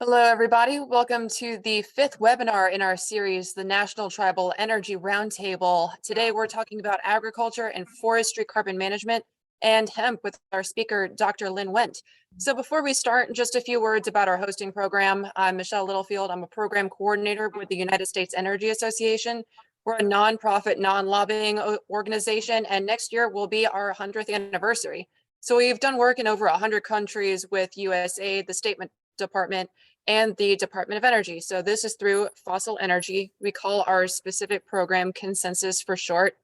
Hello, everybody. Welcome to the fifth webinar in our series, the National Tribal Energy Roundtable. Today, we're talking about agriculture and forestry carbon management and hemp with our speaker, Dr. Lynn Wendt. So before we start, just a few words about our hosting program. I'm Michelle Littlefield. I'm a program coordinator with the United States Energy Association. We're a nonprofit, non-lobbying organization, and next year will be our 100th anniversary. So we've done work in over 100 countries with USAID, the State Department, and the Department of Energy. So this is through fossil energy. We call our specific program Consensus for short.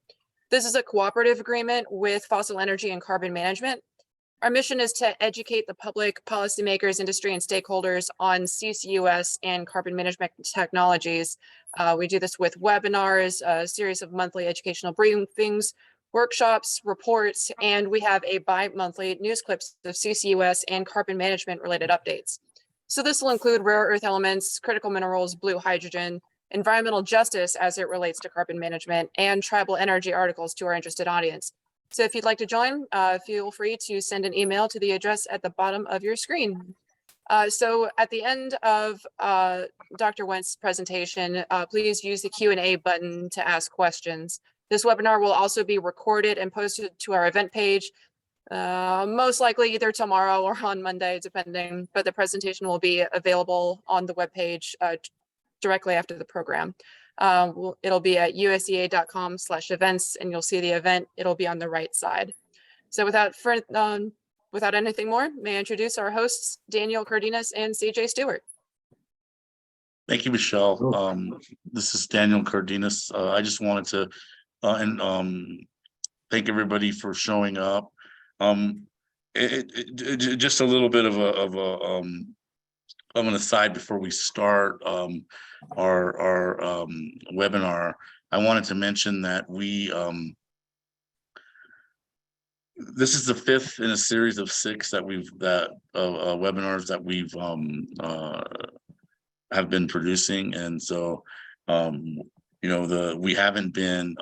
This is a cooperative agreement with fossil energy and carbon management. Our mission is to educate the public, policymakers, industry, and stakeholders on CCUS and carbon management technologies. We do this with webinars, a series of monthly educational briefings, workshops, reports, and we have a bi-monthly news clips of CCUS and carbon management related updates. So this will include rare earth elements, critical minerals, blue hydrogen, environmental justice as it relates to carbon management, and tribal energy articles to our interested audience. So if you'd like to join, feel free to send an email to the address at the bottom of your screen. So at the end of Dr. Wendt's presentation, please use the Q&A button to ask questions. This webinar will also be recorded and posted to our event page, most likely either tomorrow or on Monday, depending, but the presentation will be available on the webpage directly after the program. It'll be at usda.com/events, and you'll see the event. It'll be on the right side. So without anything more, may I introduce our hosts, Daniel Cardenas and CJ Stewart. Thank you, Michelle. This is Daniel Cardenas. I just wanted to thank everybody for showing up. Just a little bit of an aside before we start our webinar. I wanted to mention that this is the fifth in a series of six that webinars that we've have been producing, and so we haven't been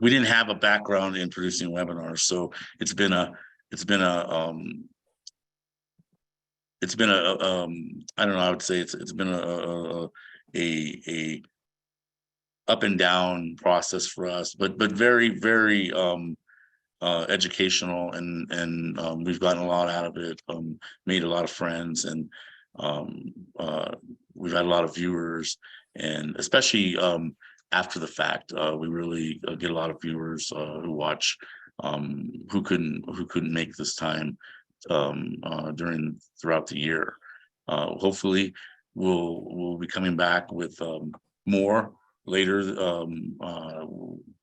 we didn't have a background in producing webinars, so it's been a I don't know, I would say it's been a up and down process for us, but very, very educational, and we've gotten a lot out of it, made a lot of friends, and we've had a lot of viewers, and especially after the fact, we really get a lot of viewers who watch, who couldn't make this time throughout the year. Hopefully we'll be coming back with more later.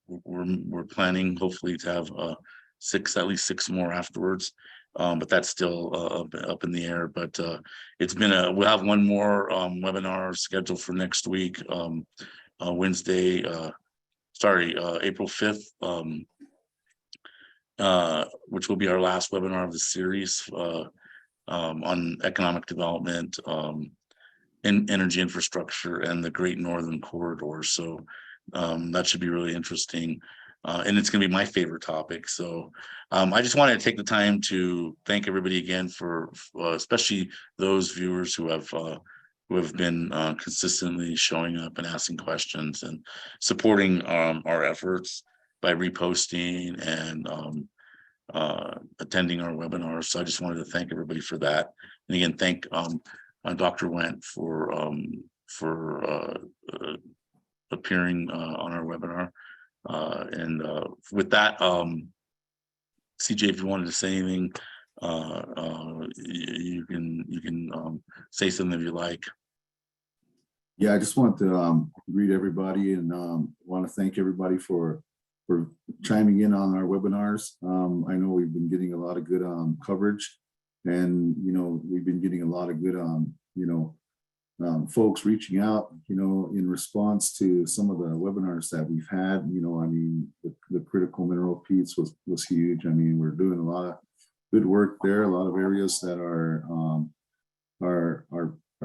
We're planning hopefully to have at least six more afterwards, but that's still up in the air. But we'll have one more webinar scheduled for next week, Wednesday, April 5th, which will be our last webinar of the series on economic development, in energy infrastructure, and the Great Northern Corridor. So that should be really interesting, and it's going to be my favorite topic. So I just wanted to take the time to thank everybody again for especially those viewers who have been consistently showing up and asking questions and supporting our efforts by reposting and attending our webinars. So I just wanted to thank everybody for that. And again, thank Dr. Wendt for appearing on our webinar. And with that, CJ, if you wanted to say anything, you can say something if you like. Yeah, I just want to greet everybody, and want to thank everybody for chiming in on our webinars. I know we've been getting a lot of good coverage, and we've been getting a lot of good folks reaching out, in response to some of the webinars that we've had. I mean, the critical mineral piece was huge. I mean, we're doing a lot of good work there. A lot of areas that are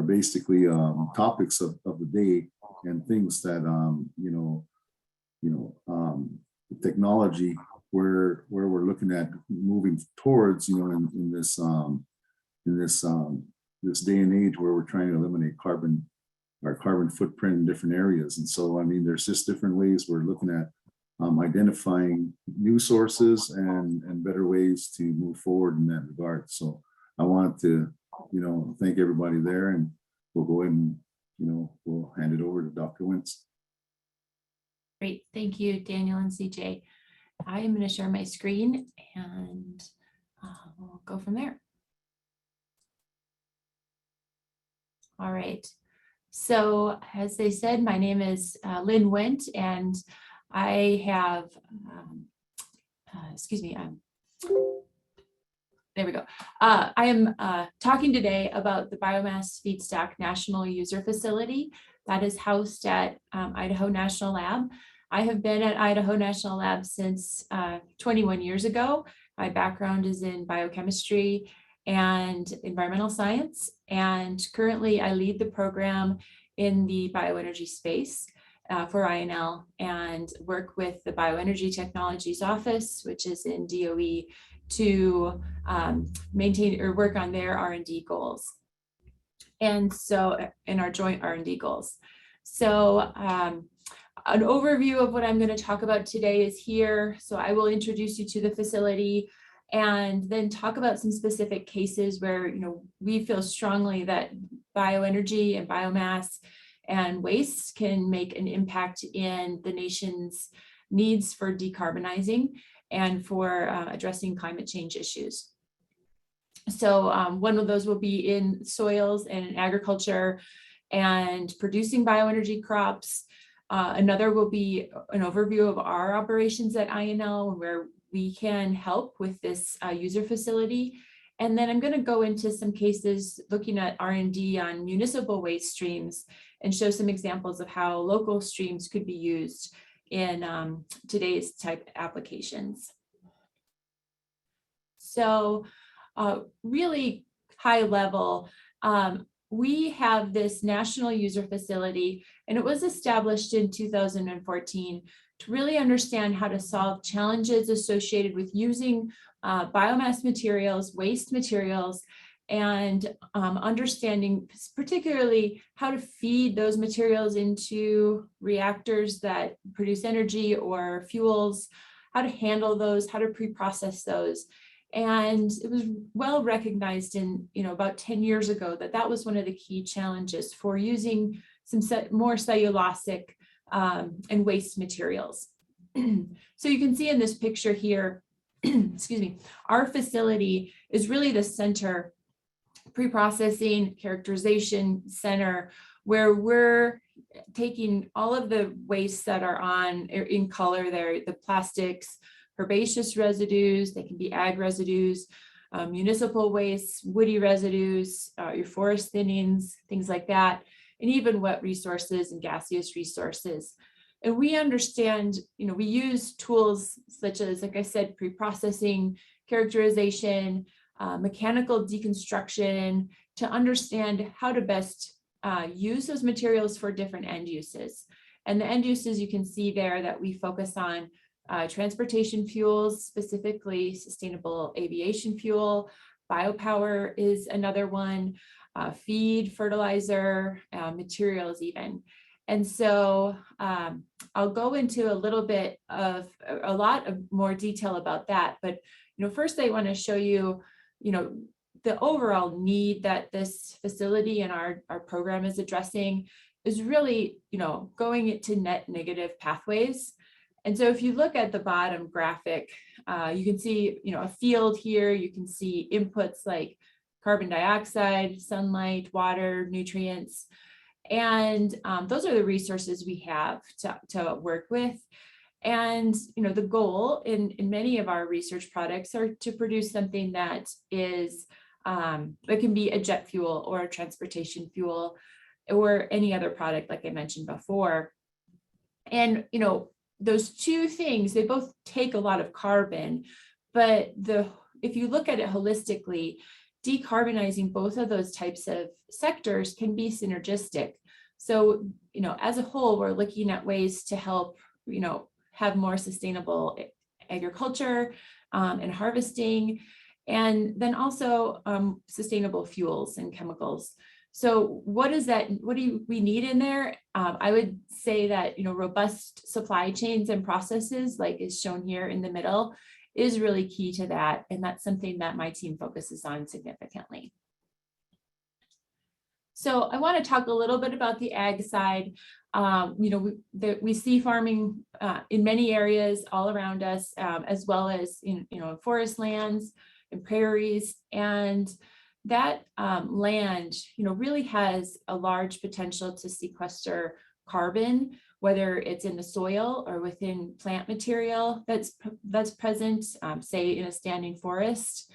basically topics of the day, and things that technology where we're looking at moving towards, in this this day and age where we're trying to eliminate our carbon footprint in different areas. And so, I mean, there's just different ways we're looking at identifying new sources and better ways to move forward in that regard. So I want to, thank everybody there, and we'll go ahead and, we'll hand it over to Dr. Wentz. Great, thank you, Daniel and CJ. I am going to share my screen and we'll go from there. All right, so as they said, my name is Lynn Wendt, and I have, there we go. I am talking today about the Biomass Feedstock National User Facility that is housed at Idaho National Lab. I have been at Idaho National Lab since 21 years ago. My background is in biochemistry and environmental science, and currently I lead the program in the bioenergy space for INL, and work with the Bioenergy Technologies Office, which is in DOE, to maintain or work on their R&D goals. And so in our joint R&D goals. So an overview of what I'm going to talk about today is here. So I will introduce you to the facility and then talk about some specific cases where, we feel strongly that bioenergy and biomass and waste can make an impact in the nation's needs for decarbonizing and for addressing climate change issues. So one of those will be in soils and in agriculture and producing bioenergy crops. Another will be an overview of our operations at INL, where we can help with this user facility. And then I'm going to go into some cases looking at R&D on municipal waste streams and show some examples of how local streams could be used in today's type applications. So really high level, we have this national user facility, and it was established in 2014 to really understand how to solve challenges associated with using biomass materials, waste materials, and understanding particularly how to feed those materials into reactors that produce energy or fuels, how to handle those, how to pre-process those. And it was well recognized in, about 10 years ago that was one of the key challenges for using some more cellulosic and waste materials. So you can see in this picture here, excuse me, our facility is really the center, pre-processing, characterization center, where we're taking all of the wastes that are in color there, the plastics, herbaceous residues, they can be ag residues, municipal wastes, woody residues, your forest thinnings, things like that, and even wet resources and gaseous resources. And we understand, we use tools such as, like I said, pre-processing, characterization, mechanical deconstruction to understand how to best use those materials for different end uses. And the end uses you can see there that we focus on: transportation fuels, specifically sustainable aviation fuel, biopower is another one, feed, fertilizer, materials even. And so I'll go into a lot of more detail about that. But first I want to show you, the overall need that this facility and our program is addressing is really, going into net negative pathways. And so if you look at the bottom graphic, you can see, a field here. You can see inputs like carbon dioxide, sunlight, water, nutrients. And those are the resources we have to work with. And, the goal in many of our research products are to produce something that is, it can be a jet fuel or a transportation fuel or any other product, like I mentioned before. And, those two things, they both take a lot of carbon, but if you look at it holistically, decarbonizing both of those types of sectors can be synergistic. So, as a whole, we're looking at ways to help, have more sustainable agriculture and harvesting, And then also sustainable fuels and chemicals. So what is that? What do we need in there? I would say that, robust supply chains and processes, like is shown here in the middle, is really key to that. And that's something that my team focuses on significantly. So I want to talk a little bit about the ag side. We see farming in many areas all around us, as well as in forest lands and prairies, and that land, really has a large potential to sequester carbon, whether it's in the soil or within plant material that's present, say in a standing forest.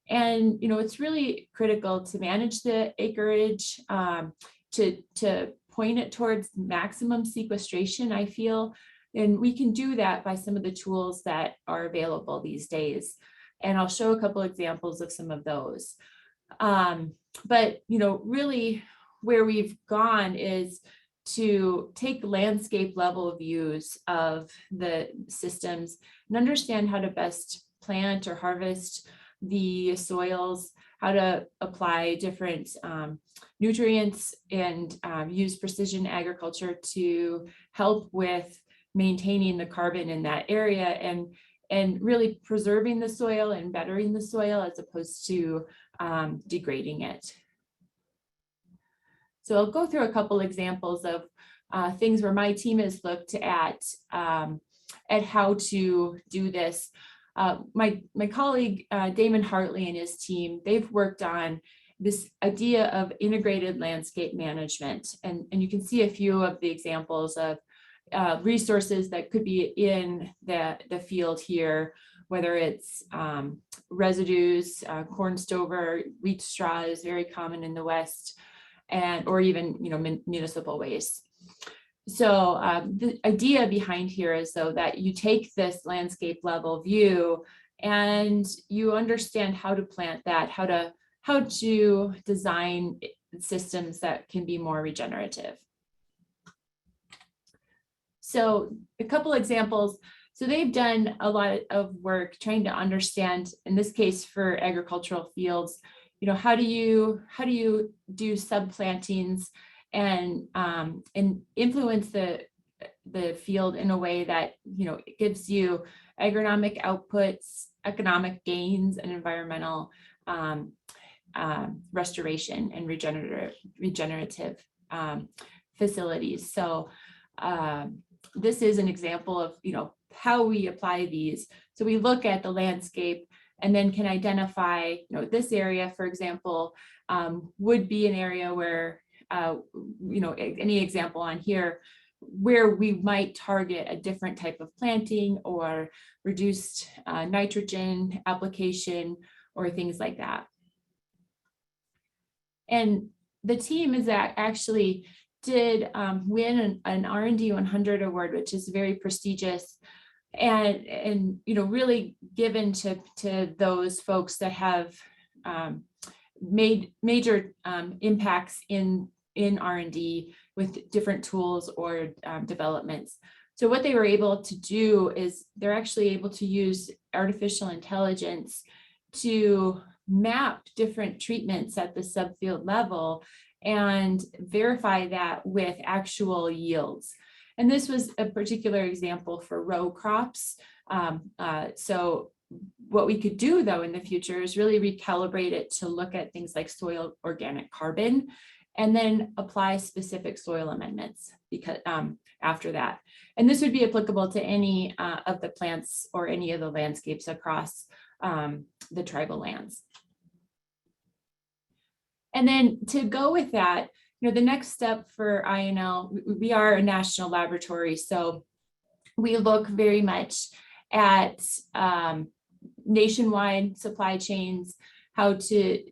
And it's really critical to manage the acreage, to point it towards maximum sequestration, I feel. And we can do that by some of the tools that are available these days. And I'll show a couple examples of some of those. But really where we've gone is to take landscape level views of the systems and understand how to best plant or harvest the soils, how to apply different nutrients, and use precision agriculture to help with maintaining the carbon in that area and really preserving the soil and bettering the soil as opposed to degrading it. So I'll go through a couple examples of things where my team has looked at how to do this. My colleague, Damon Hartley and his team, they've worked on this idea of integrated landscape management. And you can see a few of the examples of resources that could be in the field here, whether it's residues, corn stover, wheat straw is very common in the West, or even municipal waste. So the idea behind here is though that you take this landscape level view and you understand how to plant that, how to design systems that can be more regenerative. So a couple examples. So they've done a lot of work trying to understand, in this case for agricultural fields, how do you do subplantings and influence the field in a way that it gives you agronomic outputs, economic gains, and environmental restoration and regenerative facilities. So this is an example of how we apply these. So we look at the landscape and then can identify this area, for example, would be an area where any example on here where we might target a different type of planting or reduced nitrogen application or things like that. And the team is actually did win an R&D 100 award, which is very prestigious and really given to those folks that have made major impacts in R&D with different tools or developments. So what they were able to do is they're actually able to use artificial intelligence to map different treatments at the subfield level and verify that with actual yields. And this was a particular example for row crops. So what we could do though in the future is really recalibrate it to look at things like soil organic carbon and then apply specific soil amendments because after that. And this would be applicable to any of the plants or any of the landscapes across the tribal lands. And then to go with that, the next step for INL, we are a national laboratory, so we look very much at nationwide supply chains, how to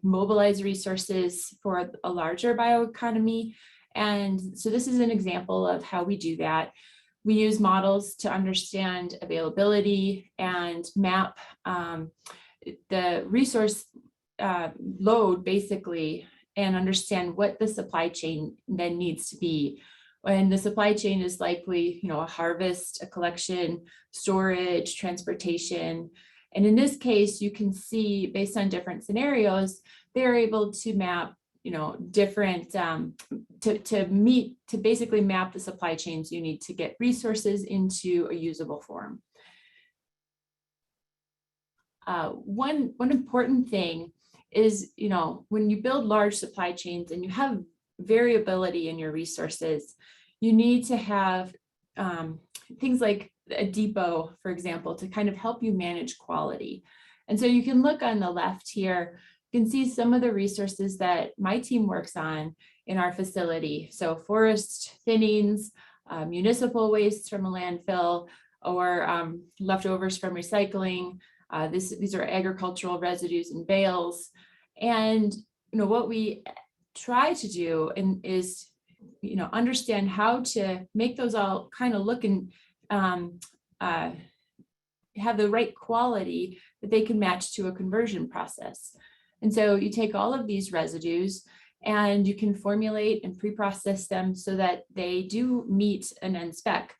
mobilize resources for a larger bioeconomy. And so this is an example of how we do that. We use models to understand availability and map the resource load basically and understand what the supply chain then needs to be. And the supply chain is likely, a harvest, a collection, storage, transportation, And in this case, you can see based on different scenarios, they're able to map, different, to basically map the supply chains you need to get resources into a usable form. One important thing is, when you build large supply chains and you have variability in your resources, you need to have things like a depot, for example, to kind of help you manage quality. And so you can look on the left here, you can see some of the resources that my team works on in our facility. So forest thinnings, municipal waste from a landfill, or leftovers from recycling. These are agricultural residues and bales. And what we try to do is understand how to make those all kind of look and have the right quality that they can match to a conversion process. And so you take all of these residues and you can formulate and pre-process them so that they do meet an end spec.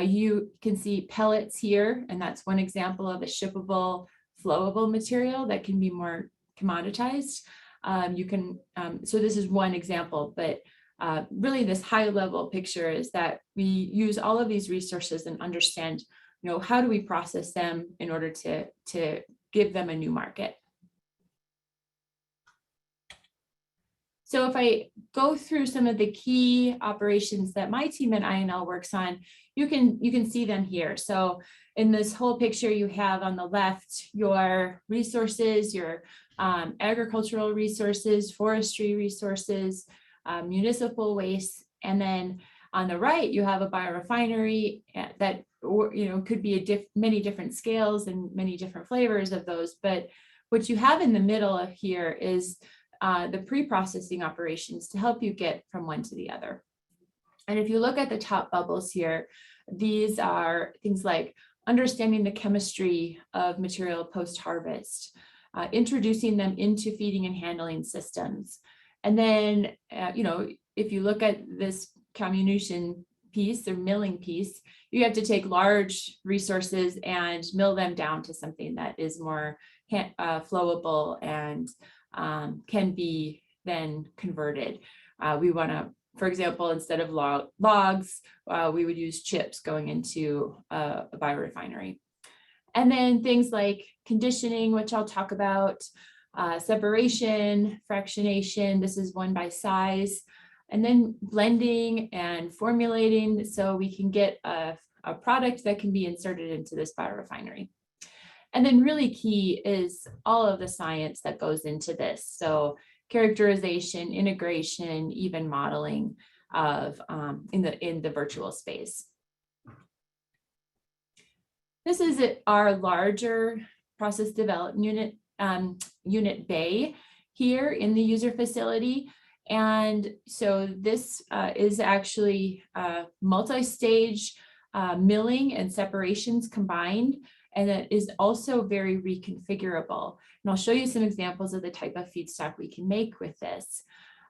You can see pellets here, and that's one example of a shippable, flowable material that can be more commoditized. So this is one example, but really this high level picture is that we use all of these resources and understand, how do we process them in order to give them a new market. So if I go through some of the key operations that my team at INL works on, you can see them here. So in this whole picture, you have on the left your resources, your agricultural resources, forestry resources, municipal waste, and then on the right, you have a biorefinery that could be many different scales and many different flavors of those. But what you have in the middle of here is the pre-processing operations to help you get from one to the other. And if you look at the top bubbles here, these are things like understanding the chemistry of material post-harvest, introducing them into feeding and handling systems. And then, if you look at this comminution piece or milling piece, you have to take large resources and mill them down to something that is more flowable and can be then converted. We want to, for example, instead of logs, we would use chips going into a biorefinery. And then things like conditioning, which I'll talk about, separation, fractionation, this is one by size, and then blending and formulating so we can get a product that can be inserted into this biorefinery. And then really key is all of the science that goes into this. So characterization, integration, even modeling of in the virtual space. This is our larger process development unit, unit bay here in the user facility. And so this is actually multi-stage milling and separations combined. And it is also very reconfigurable. And I'll show you some examples of the type of feedstock we can make with this.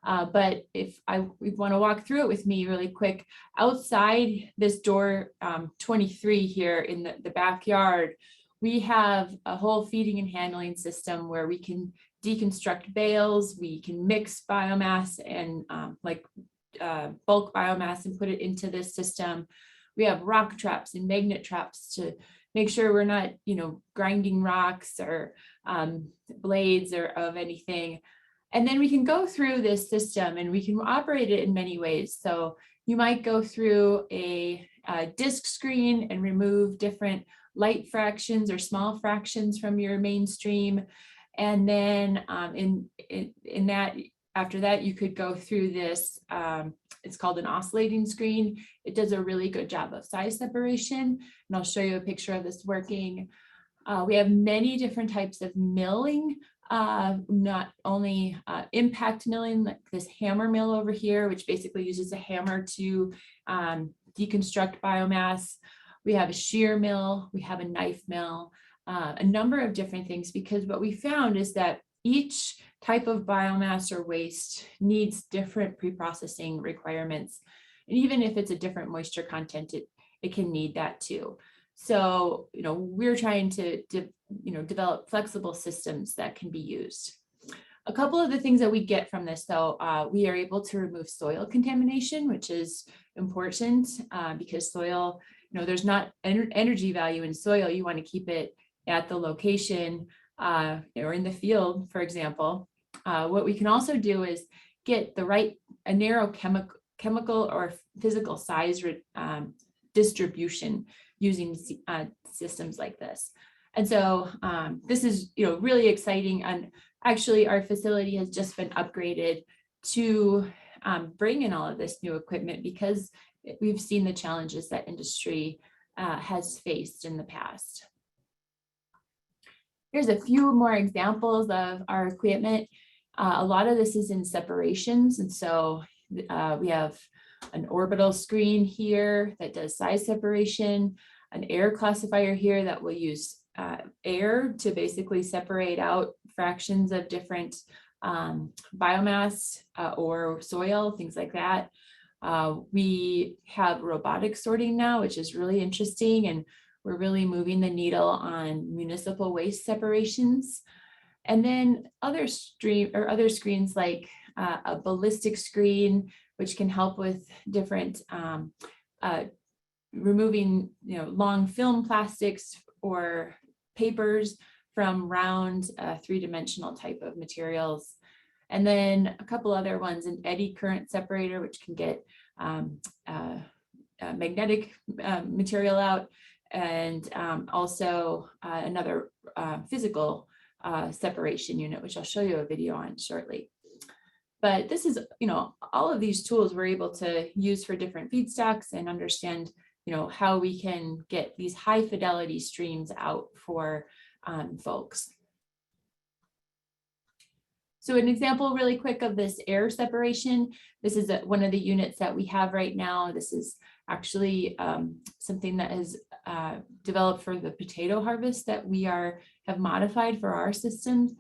But if we want to walk through it with me really quick, outside this door 23 here in the backyard, we have a whole feeding and handling system where we can deconstruct bales, we can mix biomass and bulk biomass and put it into this system. We have rock traps and magnet traps to make sure we're not, grinding rocks or blades or of anything. And then we can go through this system and we can operate it in many ways. So you might go through a disk screen and remove different light fractions or small fractions from your mainstream. And then in that, after that, you could go through this, it's called an oscillating screen. It does a really good job of size separation. And I'll show you a picture of this working. We have many different types of milling, not only impact milling, like this hammer mill over here, which basically uses a hammer to deconstruct biomass. We have a shear mill, we have a knife mill, a number of different things, because what we found is that each type of biomass or waste needs different pre-processing requirements. And even if it's a different moisture content, it can need that too. So, we're trying to develop flexible systems that can be used. A couple of the things that we get from this, though, we are able to remove soil contamination, which is important because soil, there's not energy value in soil. You want to keep it at the location or in the field, for example. What we can also do is get a narrow chemical or physical size distribution using systems like this. And so this is really exciting, and actually our facility has just been upgraded to bring in all of this new equipment because we've seen the challenges that industry has faced in the past. Here's a few more examples of our equipment. A lot of this is in separations, and so we have an orbital screen here that does size separation, an air classifier here that will use air to basically separate out fractions of different biomass or soil, things like that. We have robotic sorting now, which is really interesting, and we're really moving the needle on municipal waste separations. And then other screens like a ballistic screen, which can help with different removing long film plastics or papers from round three-dimensional type of materials. And then a couple other ones, an eddy current separator, which can get magnetic material out, and also another physical separation unit, which I'll show you a video on shortly. But this is, all of these tools we're able to use for different feedstocks and understand, how we can get these high fidelity streams out for folks. So an example really quick of this air separation. This is one of the units that we have right now. This is actually something that is developed for the potato harvest that we have modified for our systems.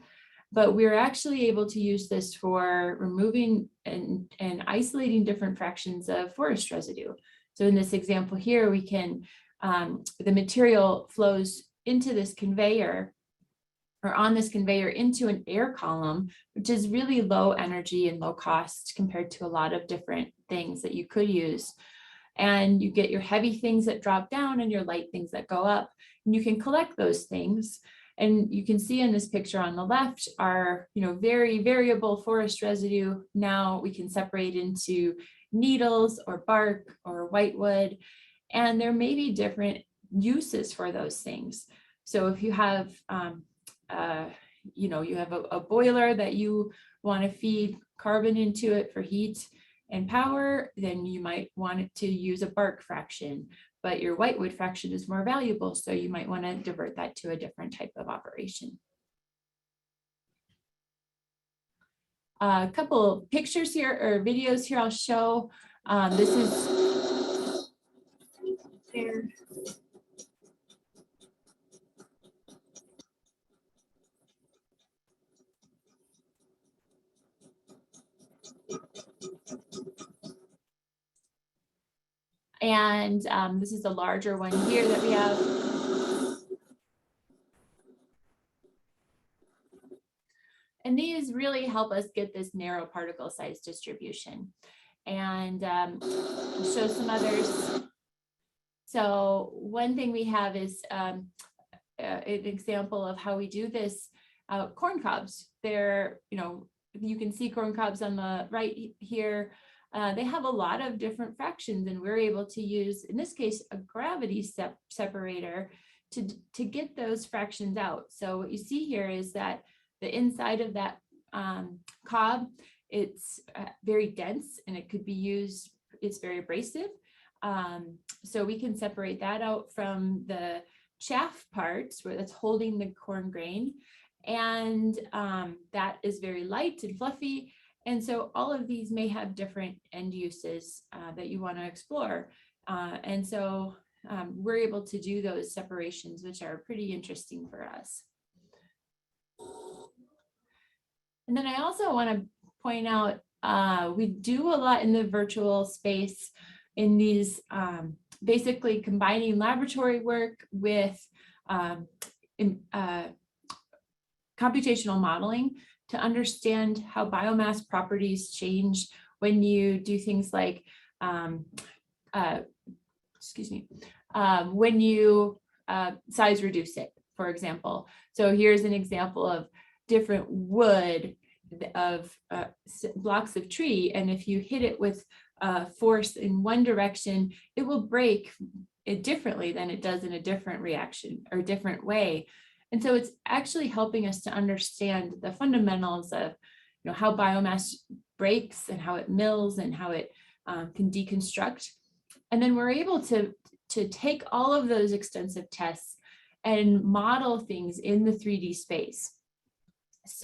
But we're actually able to use this for removing and isolating different fractions of forest residue. So in this example here, we can, the material flows into this conveyor or on this conveyor into an air column, which is really low energy and low cost compared to a lot of different things that you could use. And you get your heavy things that drop down and your light things that go up, and you can collect those things. And you can see in this picture on the left are, very variable forest residue. Now we can separate into needles or bark or whitewood, and there may be different uses for those things. So if you have, you have a boiler that you want to feed carbon into it for heat and power, then you might want it to use a bark fraction, but your whitewood fraction is more valuable, so you might want to divert that to a different type of operation. A couple pictures here or videos here I'll show. This is there. And this is a larger one here that we have. And these really help us get this narrow particle size distribution. And I'll show some others. So one thing we have is an example of how we do this. Corn cobs, they're, you can see corn cobs on the right here. They have a lot of different fractions, and we're able to use, in this case, a gravity separator to get those fractions out. So what you see here is that the inside of that cob, it's very dense, and it could be used, it's very abrasive. So we can separate that out from the chaff parts where that's holding the corn grain. And that is very light and fluffy. And so all of these may have different end uses that you want to explore. And so we're able to do those separations, which are pretty interesting for us. And then I also want to point out, we do a lot in the virtual space in these basically combining laboratory work with computational modeling to understand how biomass properties change when you do things like, when you size reduce it, for example. So here's an example of different wood of blocks of tree, and if you hit it with force in one direction, it will break it differently than it does in a different reaction or different way. And so it's actually helping us to understand the fundamentals of, how biomass breaks and how it mills and how it can deconstruct. And then we're able to take all of those extensive tests and model things in the 3D space.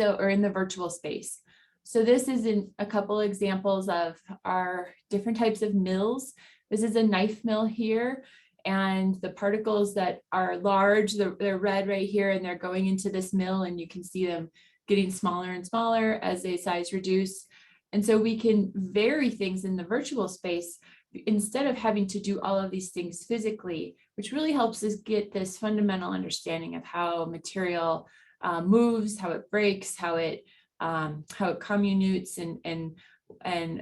Or in the virtual space. So this is a couple examples of our different types of mills. This is a knife mill here, and the particles that are large, they're red right here, and they're going into this mill, and you can see them getting smaller and smaller as they size reduce. And so we can vary things in the virtual space instead of having to do all of these things physically, which really helps us get this fundamental understanding of how material moves, how it breaks, how it comminutes, and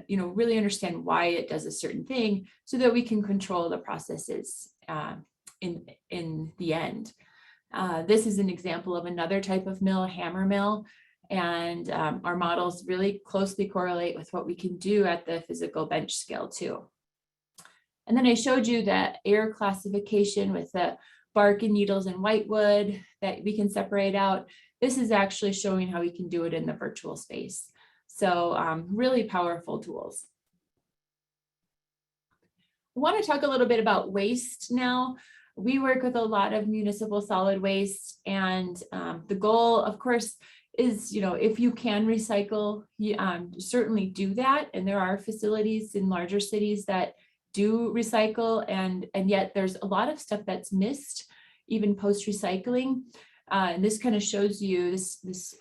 really understand why it does a certain thing, so that we can control the processes in the end. This is an example of another type of mill, a hammer mill, and our models really closely correlate with what we can do at the physical bench scale too. And then I showed you that air classification with the bark and needles and whitewood that we can separate out. This is actually showing how we can do it in the virtual space. So really powerful tools. I want to talk a little bit about waste now. We work with a lot of municipal solid waste, and the goal, of course, is, if you can recycle, you certainly do that. And there are facilities in larger cities that do recycle, and yet there's a lot of stuff that's missed, even post-recycling. And this kind of shows you, this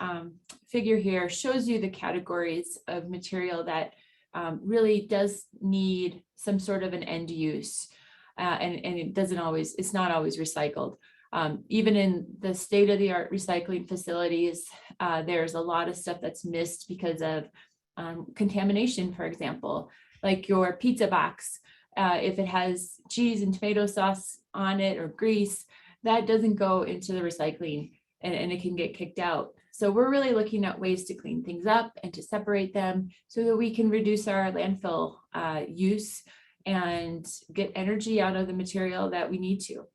figure here shows you the categories of material that really does need some sort of an end use. And it's not always recycled. Even in the state-of-the-art recycling facilities, there's a lot of stuff that's missed because of contamination, for example, like your pizza box. If it has cheese and tomato sauce on it or grease, that doesn't go into the recycling, and it can get kicked out. So we're really looking at ways to clean things up and to separate them so that we can reduce our landfill use and get energy out of the material that we need to.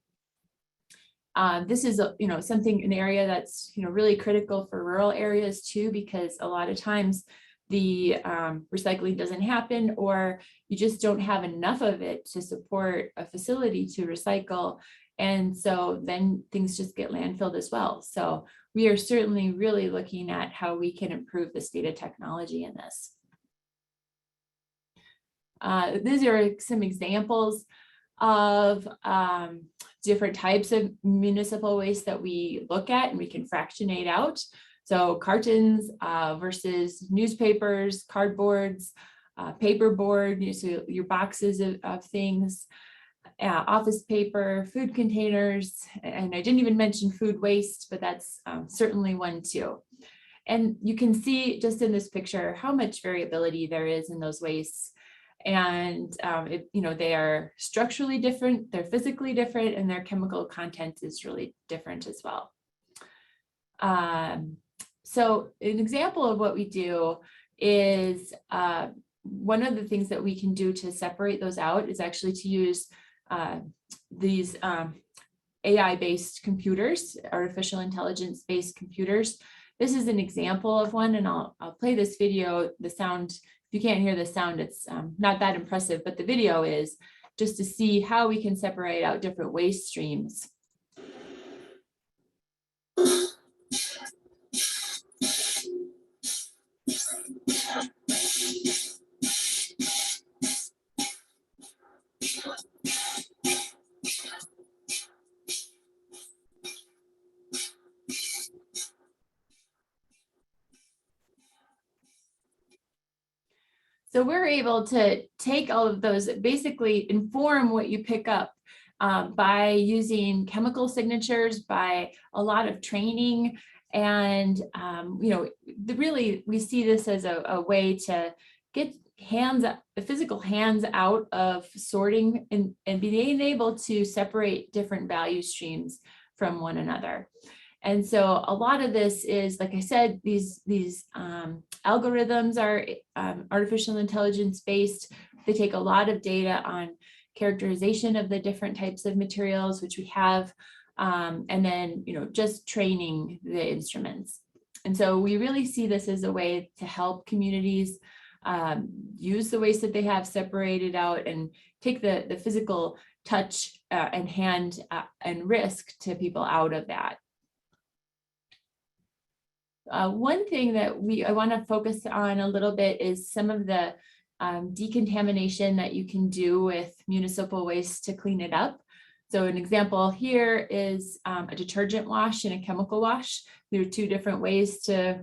This is an area that's really critical for rural areas too, because a lot of times the recycling doesn't happen, or you just don't have enough of it to support a facility to recycle. And so then things just get landfilled as well. So we are certainly really looking at how we can improve the state of technology in this. These are some examples of different types of municipal waste that we look at and we can fractionate out. So cartons versus newspapers, cardboards, paperboard, so your boxes of things, office paper, food containers, and I didn't even mention food waste, but that's certainly one too. And you can see just in this picture how much variability there is in those wastes. And they are structurally different, they're physically different, and their chemical content is really different as well. So an example of what we do is one of the things that we can do to separate those out is actually to use these AI-based computers, artificial intelligence-based computers. This is an example of one, and I'll play this video. The sound, if you can't hear the sound, it's not that impressive, but the video is just to see how we can separate out different waste streams. So we're able to take all of those, basically inform what you pick up by using chemical signatures, by a lot of training. And, really, we see this as a way to get the physical hands out of sorting and being able to separate different value streams from one another. And so a lot of this is, like I said, these algorithms are artificial intelligence based. They take a lot of data on characterization of the different types of materials, which we have, and then, just training the instruments. And so we really see this as a way to help communities use the waste that they have separated out and take the physical touch and hand and risk to people out of that. One thing that I want to focus on a little bit is some of the decontamination that you can do with municipal waste to clean it up. So an example here is a detergent wash and a chemical wash. There are two different ways to,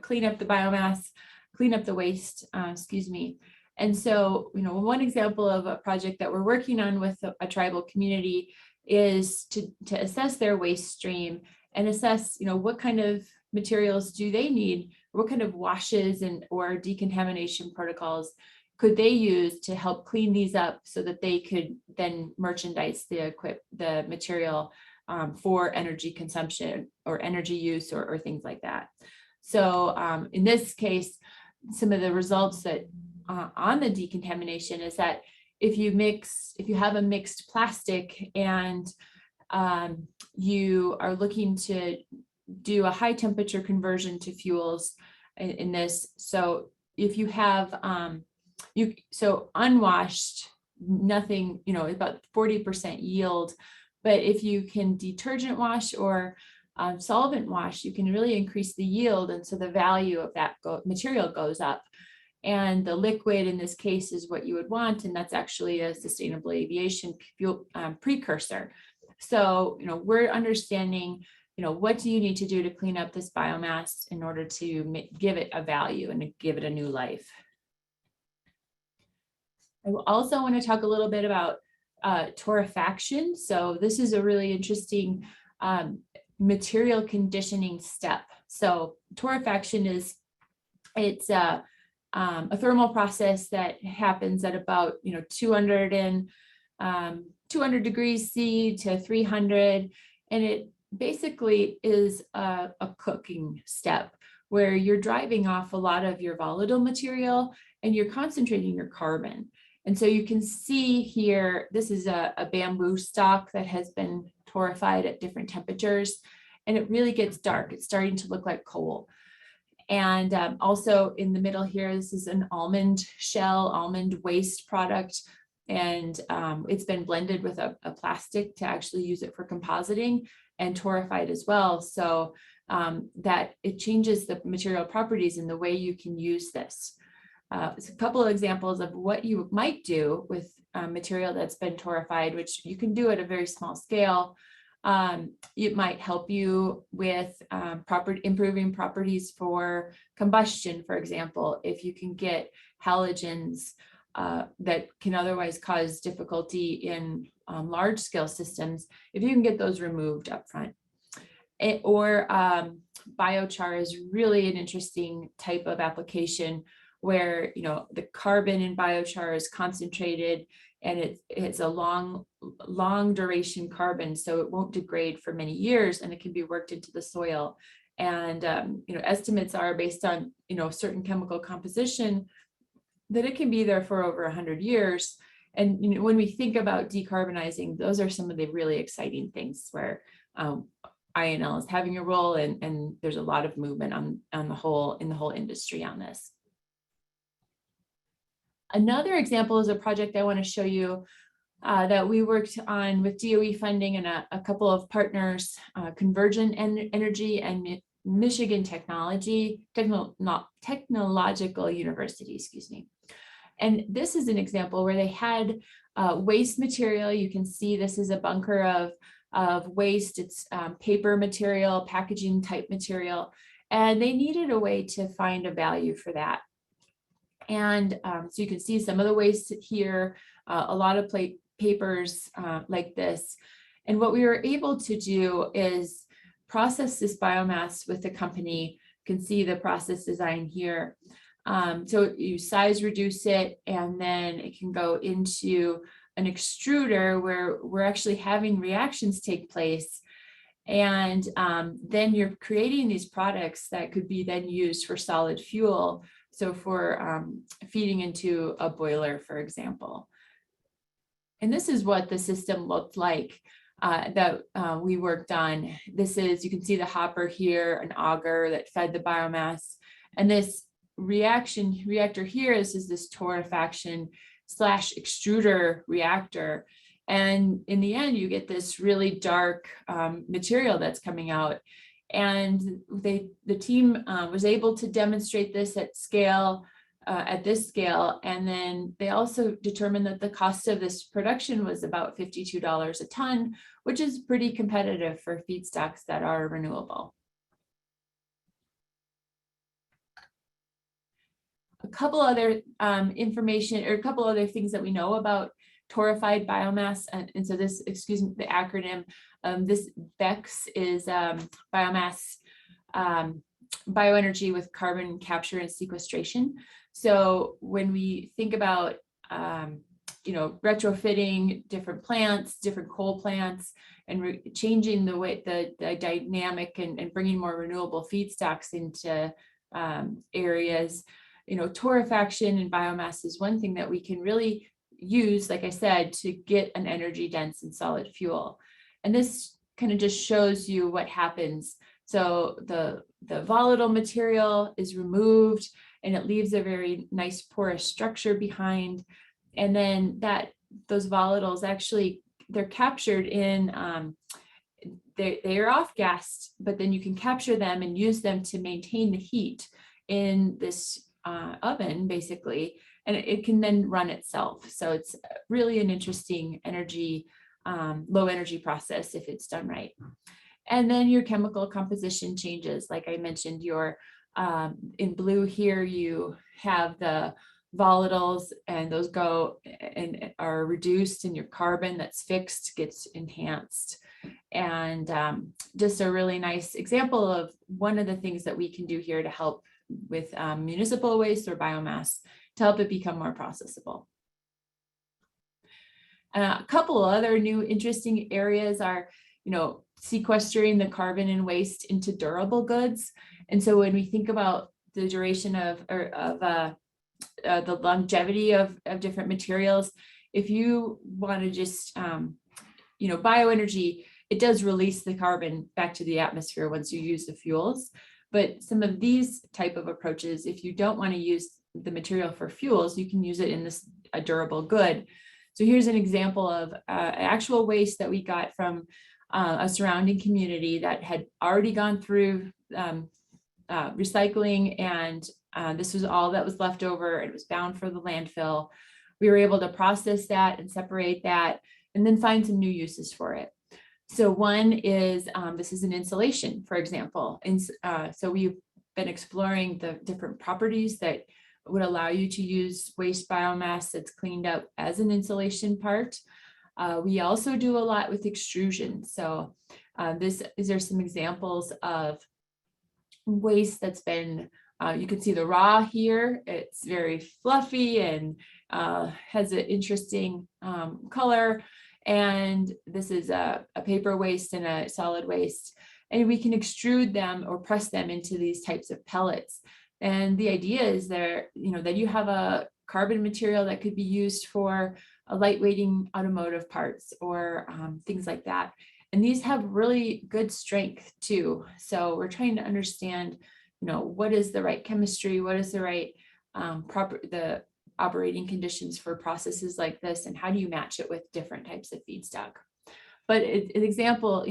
clean up the biomass, clean up the waste, And so, one example of a project that we're working on with a tribal community is to assess their waste stream and assess, what kind of materials do they need, what kind of washes or decontamination protocols could they use to help clean these up so that they could then merchandise the material for energy consumption or energy use or things like that. So in this case, some of the results that on the decontamination is that if you have a mixed plastic and you are looking to do a high temperature conversion to fuels in this. So if you have unwashed, nothing, about 40% yield, but if you can detergent wash or solvent wash, you can really increase the yield. And so the value of that material goes up. And the liquid in this case is what you would want. And that's actually a sustainable aviation fuel precursor. So, we're understanding, what do you need to do to clean up this biomass in order to give it a value and to give it a new life. I also want to talk a little bit about torrefaction. So this is a really interesting material conditioning step. So torrefaction it's a thermal process that happens at about 200 degrees C to 300, and it basically is a cooking step where you're driving off a lot of your volatile material and you're concentrating your carbon. And so you can see here, this is a bamboo stalk that has been torrefied at different temperatures, and it really gets dark. It's starting to look like coal. And also in the middle here, this is an almond waste product. And it's been blended with a plastic to actually use it for compositing and torrefied as well. So that it changes the material properties and the way you can use this. It's a couple of examples of what you might do with material that's been torrefied, which you can do at a very small scale. It might help you with improving properties for combustion, for example, if you can get halogens that can otherwise cause difficulty in large scale systems, if you can get those removed up front. Or biochar is really an interesting type of application where the carbon in biochar is concentrated and it's a long duration carbon, so it won't degrade for many years, and it can be worked into the soil. And estimates are based on certain chemical composition that it can be there for over 100 years. And when we think about decarbonizing, those are some of the really exciting things where INL is having a role, and there's a lot of movement in the whole industry on this. Another example is a project I want to show you that we worked on with DOE funding and a couple of partners, Convergent Energy and Michigan Technological University, excuse me. And this is an example where they had waste material. You can see this is a bunker of waste. It's paper material, packaging type material, and they needed a way to find a value for that. And so you can see some of the waste here, a lot of papers like this. And what we were able to do is process this biomass with the company. You can see the process design here. So you size reduce it, and then it can go into an extruder where we're actually having reactions take place. And then you're creating these products that could be then used for solid fuel. So for feeding into a boiler, for example. And this is what the system looked like that we worked on. This is, you can see the hopper here, an auger that fed the biomass. And this reactor here is this torrefaction / extruder reactor. And in the end, you get this really dark material that's coming out. And the team was able to demonstrate this at scale, at this scale. And then they also determined that the cost of this production was about $52 a ton, which is pretty competitive for feedstocks that are renewable. A couple other information, or a couple other things that we know about torrefied biomass. And so this, excuse me, the acronym, this BECCS is biomass, bioenergy with carbon capture and sequestration. So when we think about, retrofitting different plants, different coal plants, and changing the way the dynamic and bringing more renewable feedstocks into areas, torrefaction and biomass is one thing that we can really use, like I said, to get an energy dense and solid fuel. And this kind of just shows you what happens. So the volatile material is removed and it leaves a very nice porous structure behind. And then those volatiles actually, they're captured in, they are off gassed, but then you can capture them and use them to maintain the heat in this oven, basically, and it can then run itself. So it's really an interesting energy, low energy process if it's done right. And then your chemical composition changes. Like I mentioned, your in blue here, you have the volatiles, and those go and are reduced, and your carbon that's fixed gets enhanced. And just a really nice example of one of the things that we can do here to help with municipal waste or biomass to help it become more processable. A couple other new interesting areas are, sequestering the carbon and waste into durable goods. And so when we think about the duration of the longevity of different materials, if you want to just, bioenergy, it does release the carbon back to the atmosphere once you use the fuels. But some of these type of approaches, if you don't want to use the material for fuels, you can use it in a durable good. So here's an example of actual waste that we got from a surrounding community that had already gone through recycling, and this was all that was left over. It was bound for the landfill. We were able to process that and separate that, and then find some new uses for it. So one is, this is an insulation, for example. And so we've been exploring the different properties that would allow you to use waste biomass that's cleaned up as an insulation part. We also do a lot with extrusion. So these are some examples of waste that's been, you can see the raw here. It's very fluffy and has an interesting color. And this is a paper waste and a solid waste. And we can extrude them or press them into these types of pellets. And the idea is that you have a carbon material that could be used for a lightweighting automotive parts or things like that. And these have really good strength too. So we're trying to understand, what is the right chemistry, what is the right the operating conditions for processes like this, and how do you match it with different types of feedstock. But an example,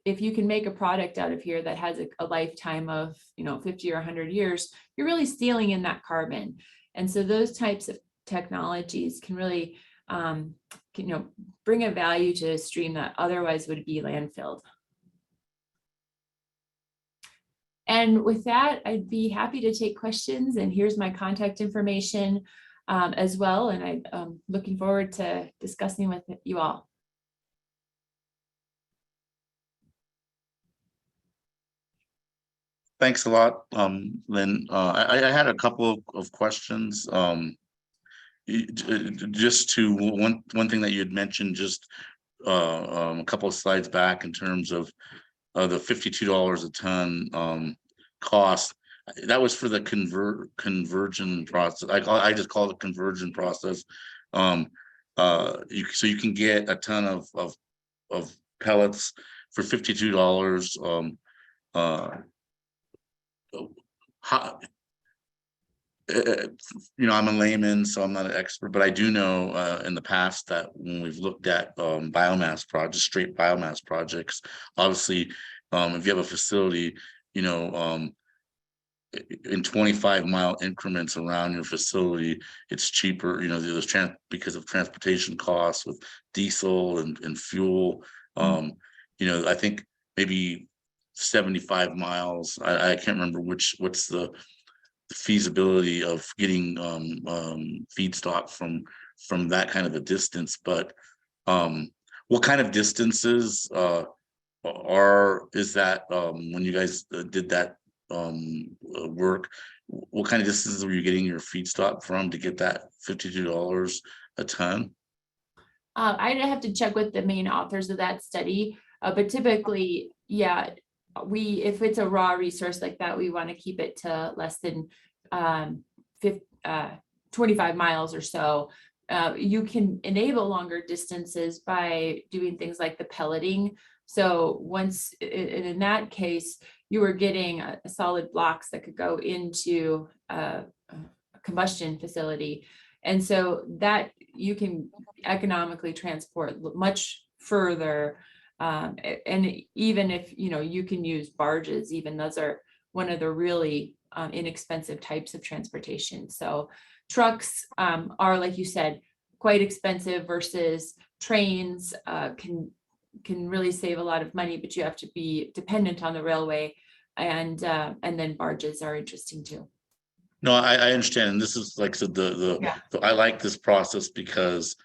if you can make a product out of here that has a lifetime of 50 or 100 years, you're really stealing in that carbon. And so those types of technologies can really bring a value to a stream that otherwise would be landfilled. And with that, I'd be happy to take questions. And here's my contact information. as well. And I'm looking forward to discussing with you all. Thanks a lot, Lynn. I had a couple of questions. Just to one thing that you had mentioned just a couple of slides back in terms of the $52 a ton cost. That was for the conversion process. I just call it conversion process. So you can get a ton of pellets for $52. How, I'm a layman, so I'm not an expert, but I do know in the past that when we've looked at biomass projects, straight biomass projects, obviously, if you have a facility, in 25-mile increments around your facility, it's cheaper, there's because of transportation costs with diesel and fuel. I think maybe 75 miles. I can't remember what's the feasibility of getting feedstock from that kind of a distance, but what kind of distances is that when you guys did that work, what kind of distances were you getting your feedstock from to get that $52 a ton? I'd have to check with the main authors of that study, but typically, yeah, if it's a raw resource like that, we want to keep it to less than 25 miles or so. You can enable longer distances by doing things like the pelleting. So once in that case, you were getting solid blocks that could go into a combustion facility. And so that you can economically transport much further. And even if, you can use barges, even those are one of the really inexpensive types of transportation. So trucks are, like you said, quite expensive versus trains can really save a lot of money, but you have to be dependent on the railway, and then barges are interesting too. No, I understand, and this is like I like this process because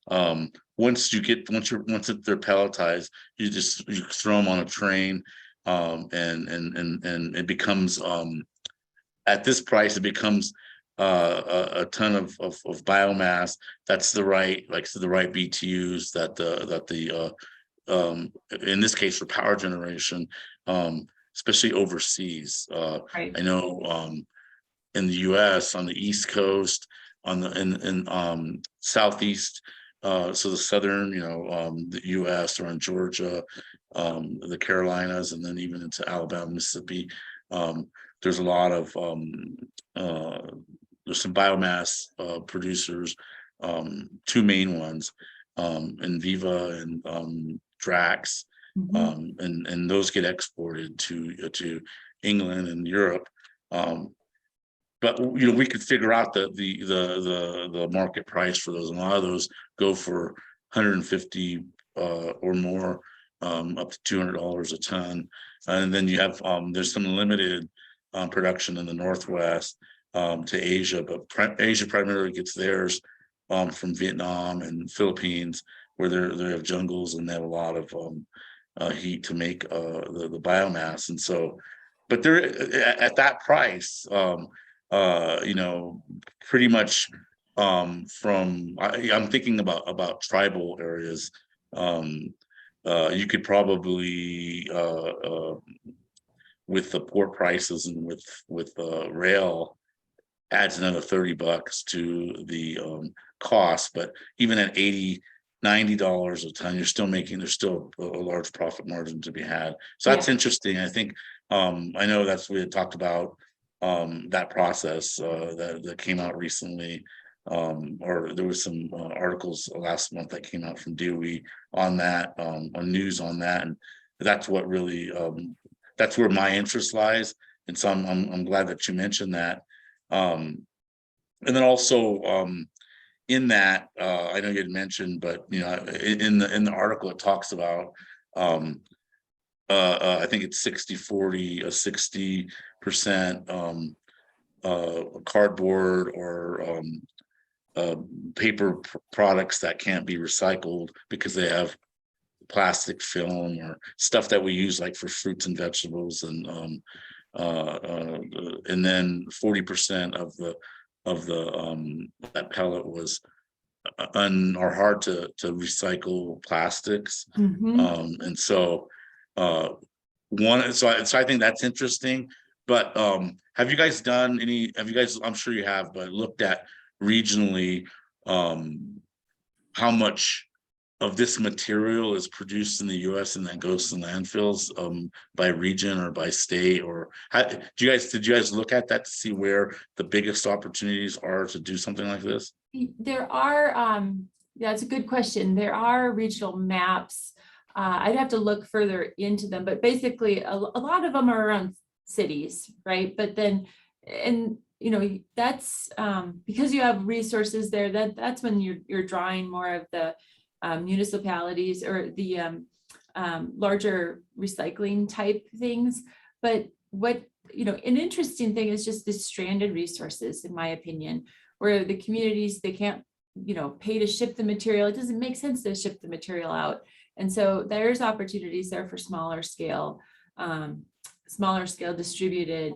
once they're pelletized, you throw them on a train, and it becomes at this price it becomes a ton of biomass. That's the right BTUs that in this case for power generation, especially overseas. Right. I know in the US on the East Coast, in Southeast, so the southern, the US or in Georgia, the Carolinas, and then even into Alabama, Mississippi, there's a lot of there's some biomass producers, two main ones, Enviva and Drax, and those get exported to England and Europe. But we could figure out the market price for those, and a lot of those go for 150 or more, up to $200 a ton. And then you have there's some limited production in the Northwest to Asia, but Asia primarily gets theirs from Vietnam and Philippines, where they have jungles and they have a lot of heat to make the biomass. And so, but they're at that price, pretty much from I'm thinking about tribal areas. You could probably with the port prices and with rail adds another $30 to the cost, but even at $80-$90 a ton, there's still a large profit margin to be had. So that's interesting. I think I know we had talked about that process that came out recently, or there was some articles last month that came out from DOE on that, on news on that, and that's what really that's where my interest lies. And so I'm glad that you mentioned that. And then also in that, I know you had mentioned, but in the article it talks about I think it's 60-40, 60% cardboard or paper products that can't be recycled because they have plastic film or stuff that we use like for fruits and vegetables, and then 40% of that pellet was are hard to recycle plastics. Mhm. And so so I think that's interesting. But have you guys, I'm sure you have, but looked at regionally how much of this material is produced in the US and then goes to landfills by region or by state? Or did you guys look at that to see where the biggest opportunities are to do something like this? There are, that's a good question. There are regional maps. I'd have to look further into them, but basically a lot of them are around cities, right? But then, and that's because you have resources there, that's when you're drawing more of the municipalities or the larger recycling type things. But what, an interesting thing is just the stranded resources, in my opinion, where the communities, they can't, pay to ship the material. It doesn't make sense to ship the material out. And so there's opportunities there for smaller scale distributed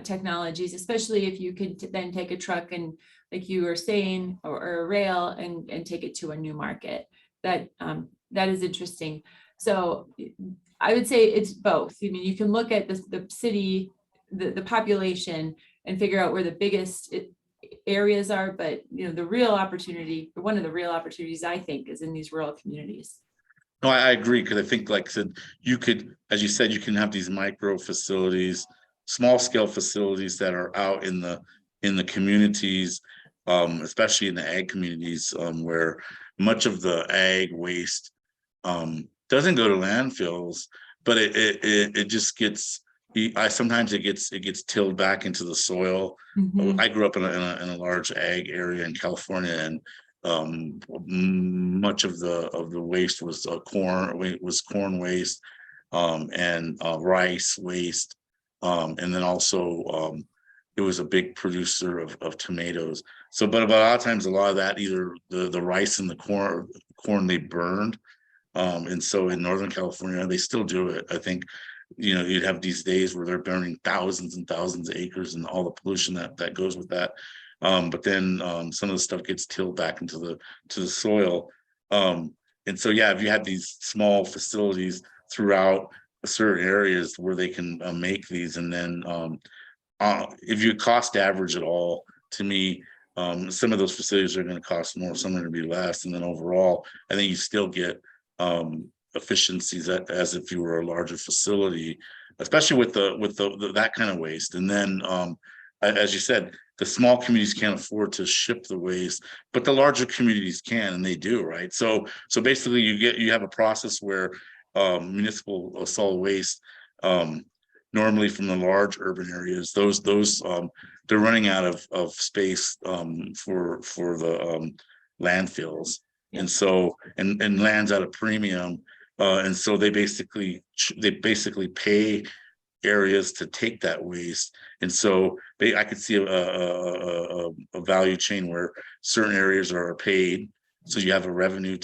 technologies, especially if you could then take a truck and, like you were saying, or a rail and take it to a new market. That is interesting. So I would say it's both. I mean, you can look at the city, the population, and figure out where the biggest areas are, but the real opportunity, or one of the real opportunities, I think, is in these rural communities. No, I agree, because I think, like I said, you could, as you said, you can have these micro facilities, small scale facilities that are out in the communities, especially in the ag communities, where much of the ag waste doesn't go to landfills, but it just gets, sometimes it gets tilled back into the soil. Mhm. I grew up in a large ag area in California, and much of the waste was corn waste, and rice waste, and then also it was a big producer of tomatoes. So, but a lot of times, a lot of that, either the rice and the corn they burned, and so in Northern California they still do it. I think you'd have these days where they're burning thousands and thousands of acres and all the pollution that goes with that. But then some of the stuff gets tilled back into the soil. And so, yeah, if you had these small facilities throughout certain areas where they can make these, and then if you cost average at all, to me, some of those facilities are going to cost more, some are going to be less, and then overall, I think you still get efficiencies as if you were a larger facility, especially with that kind of waste. And then as you said, the small communities can't afford to ship the waste, but the larger communities can, and they do, right? So basically you have a process where municipal solid waste, normally from the large urban areas, those they're running out of space for the landfills. Yeah. And so and lands at a premium, and so they basically pay areas to take that waste. And so I could see a value chain where certain areas are paid, so you have a revenue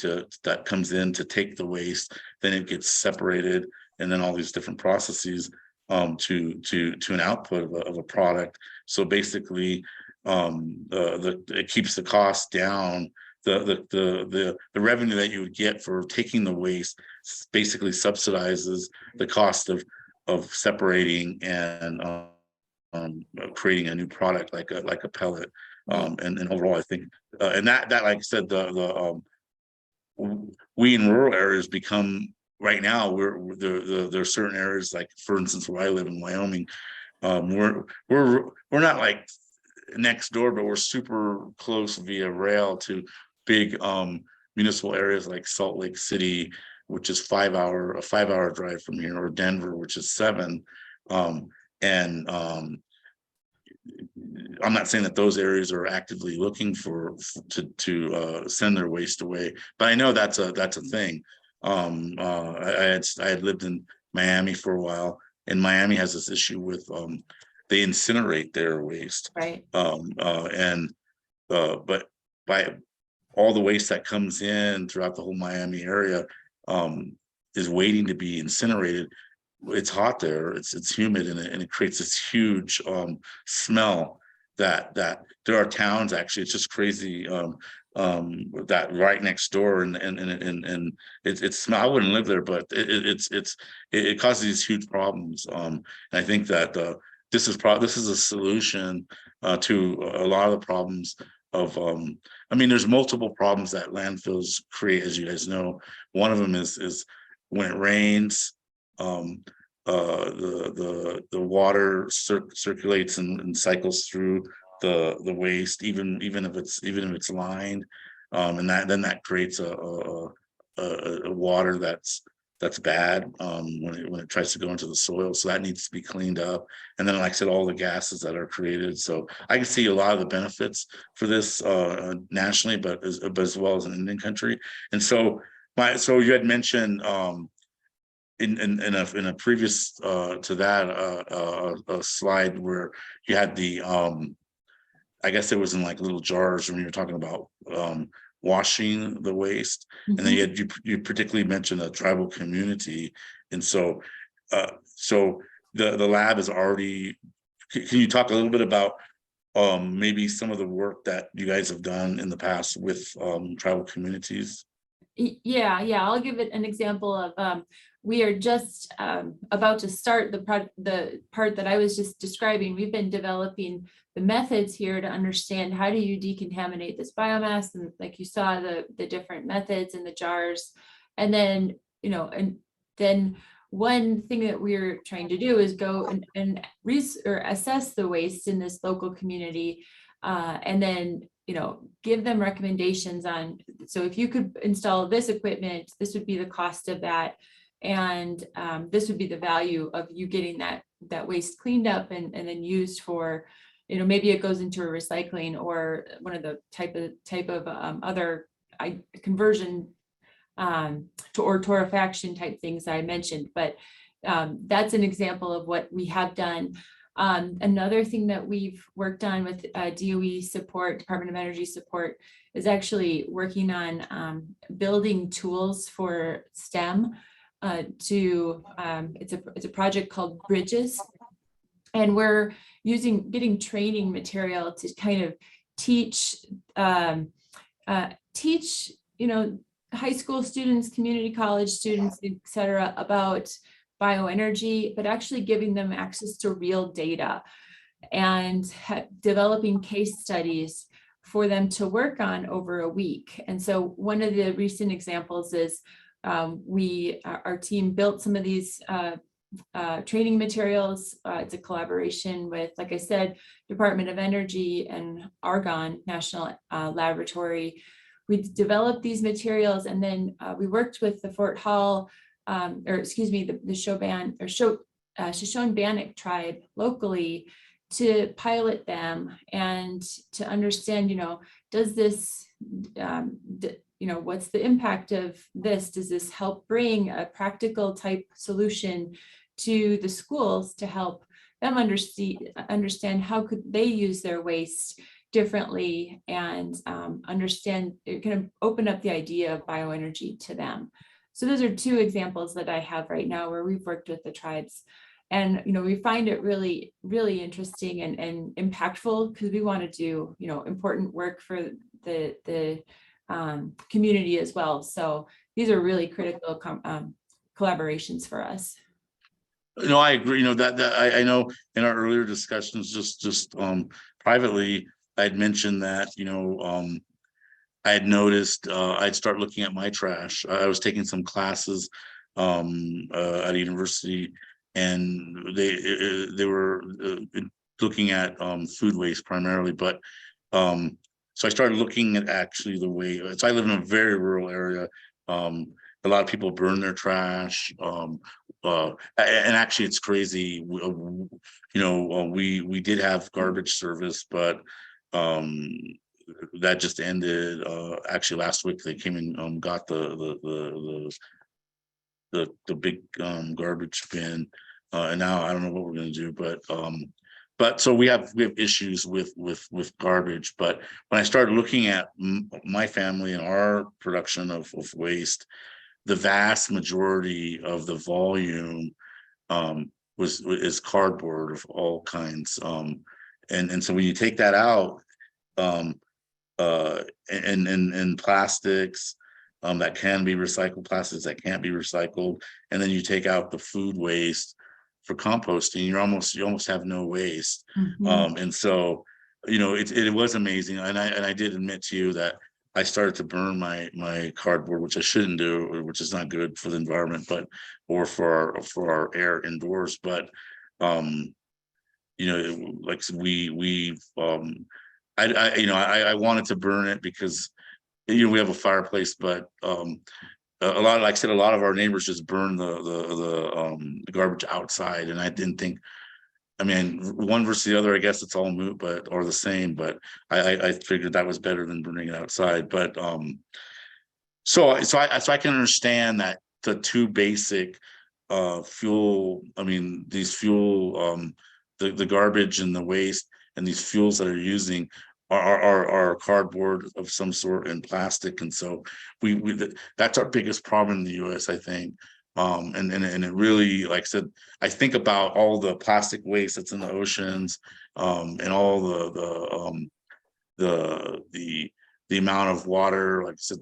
that comes in to take the waste, then it gets separated, and then all these different processes to an output of a product. So basically it keeps the cost down. The revenue that you would get for taking the waste basically subsidizes the cost of separating and creating a new product like a pellet. And overall, I think and that like I said, we in rural areas become, right now, there are certain areas, like for instance where I live in Wyoming, we're not like next door, but we're super close via rail to big municipal areas like Salt Lake City, which is a 5-hour drive from here, or Denver, which is 7. And I'm not saying that those areas are actively looking to send their waste away, but I know that's a thing. I had lived in Miami for a while, and Miami has this issue with they incinerate their waste, Right. but by all the waste that comes in throughout the whole Miami area is waiting to be incinerated. It's hot there, it's humid, and it creates this huge smell that there are towns, actually, it's just crazy, that right next door, and it's smell. I wouldn't live there, but it causes these huge problems. And I think that this is a solution to a lot of the problems of I mean, there's multiple problems that landfills create, as you guys know. One of them is when it rains, the water circulates and cycles through the waste, even if it's lined, and that creates a water that's bad when it tries to go into the soil. So that needs to be cleaned up. And then, like I said, all the gases that are created. So I can see a lot of the benefits for this nationally, but as well as in Indian country. And so you had mentioned in a previous to that a slide where you had the I guess it was in like little jars when you were talking about washing the waste. And then you particularly mentioned a tribal community, and so the lab is already. Can you talk a little bit about maybe some of the work that you guys have done in the past with tribal communities? Yeah, I'll give it an example of we are just about to start the part that I was just describing. We've been developing the methods here to understand how do you decontaminate this biomass, and like you saw the different methods in the jars. And then, and then one thing that we're trying to do is go and assess the waste in this local community, and then give them recommendations on, so if you could install this equipment, this would be the cost of that. And this would be the value of you getting that waste cleaned up and then used for, maybe it goes into a recycling or one of the type of other conversion or torrefaction type things that I mentioned. But that's an example of what we have done. Another thing that we've worked on with DOE support, Department of Energy support, is actually working on building tools for STEM. It's a project called Bridges, and we're getting training material to kind of teach high school students, community college students, etc., about bioenergy, but actually giving them access to real data and developing case studies for them to work on over a week. And so one of the recent examples is our team built some of these training materials. It's a collaboration with, like I said, Department of Energy and Idaho National Laboratory. We developed these materials, and then we worked with the Fort Hall, the Shoshone-Bannock tribe locally to pilot them and to understand, does this, what's the impact of this? Does this help bring a practical type solution to the schools to help them understand how could they use their waste differently and understand, it kind of open up the idea of bioenergy to them. So those are two examples that I have right now where we've worked with the tribes. And we find it really, really interesting and impactful, because we want to do important work for the community as well. So these are really critical collaborations for us. I agree. That I know in our earlier discussions, just privately, I'd mentioned that I had noticed I'd start looking at my trash. I was taking some classes at a university, and they were looking at food waste primarily, but so I started looking at actually the way. So I live in a very rural area. A lot of people burn their trash, and actually it's crazy. We did have garbage service, but that just ended. Actually, last week they came and got the big garbage bin, and now I don't know what we're going to do, but but so we have issues with garbage. But when I started looking at my family and our production of waste, the vast majority of the volume is cardboard of all kinds. And so when you take that out, and plastics that can be recycled, plastics that can't be recycled, and then you take out the food waste for composting, you almost have no waste. And so, you know, it was amazing. And I did admit to you that I started to burn my cardboard, which I shouldn't do, which is not good for the environment, or for our air indoors. But you know, like I wanted to burn it because, you know, we have a fireplace, but a lot, like I said, a lot of our neighbors just burn the garbage outside, and I didn't think. I mean, one versus the other, I guess it's all moot, or the same. But I figured that was better than burning it outside. But so I can understand that the two basic fuel. I mean, these fuel, the garbage and the waste and these fuels that are using are cardboard of some sort and plastic. And so that's our biggest problem in the US, I think. And it really, like I said, I think about all the plastic waste that's in the oceans, and all the amount of water, like I said,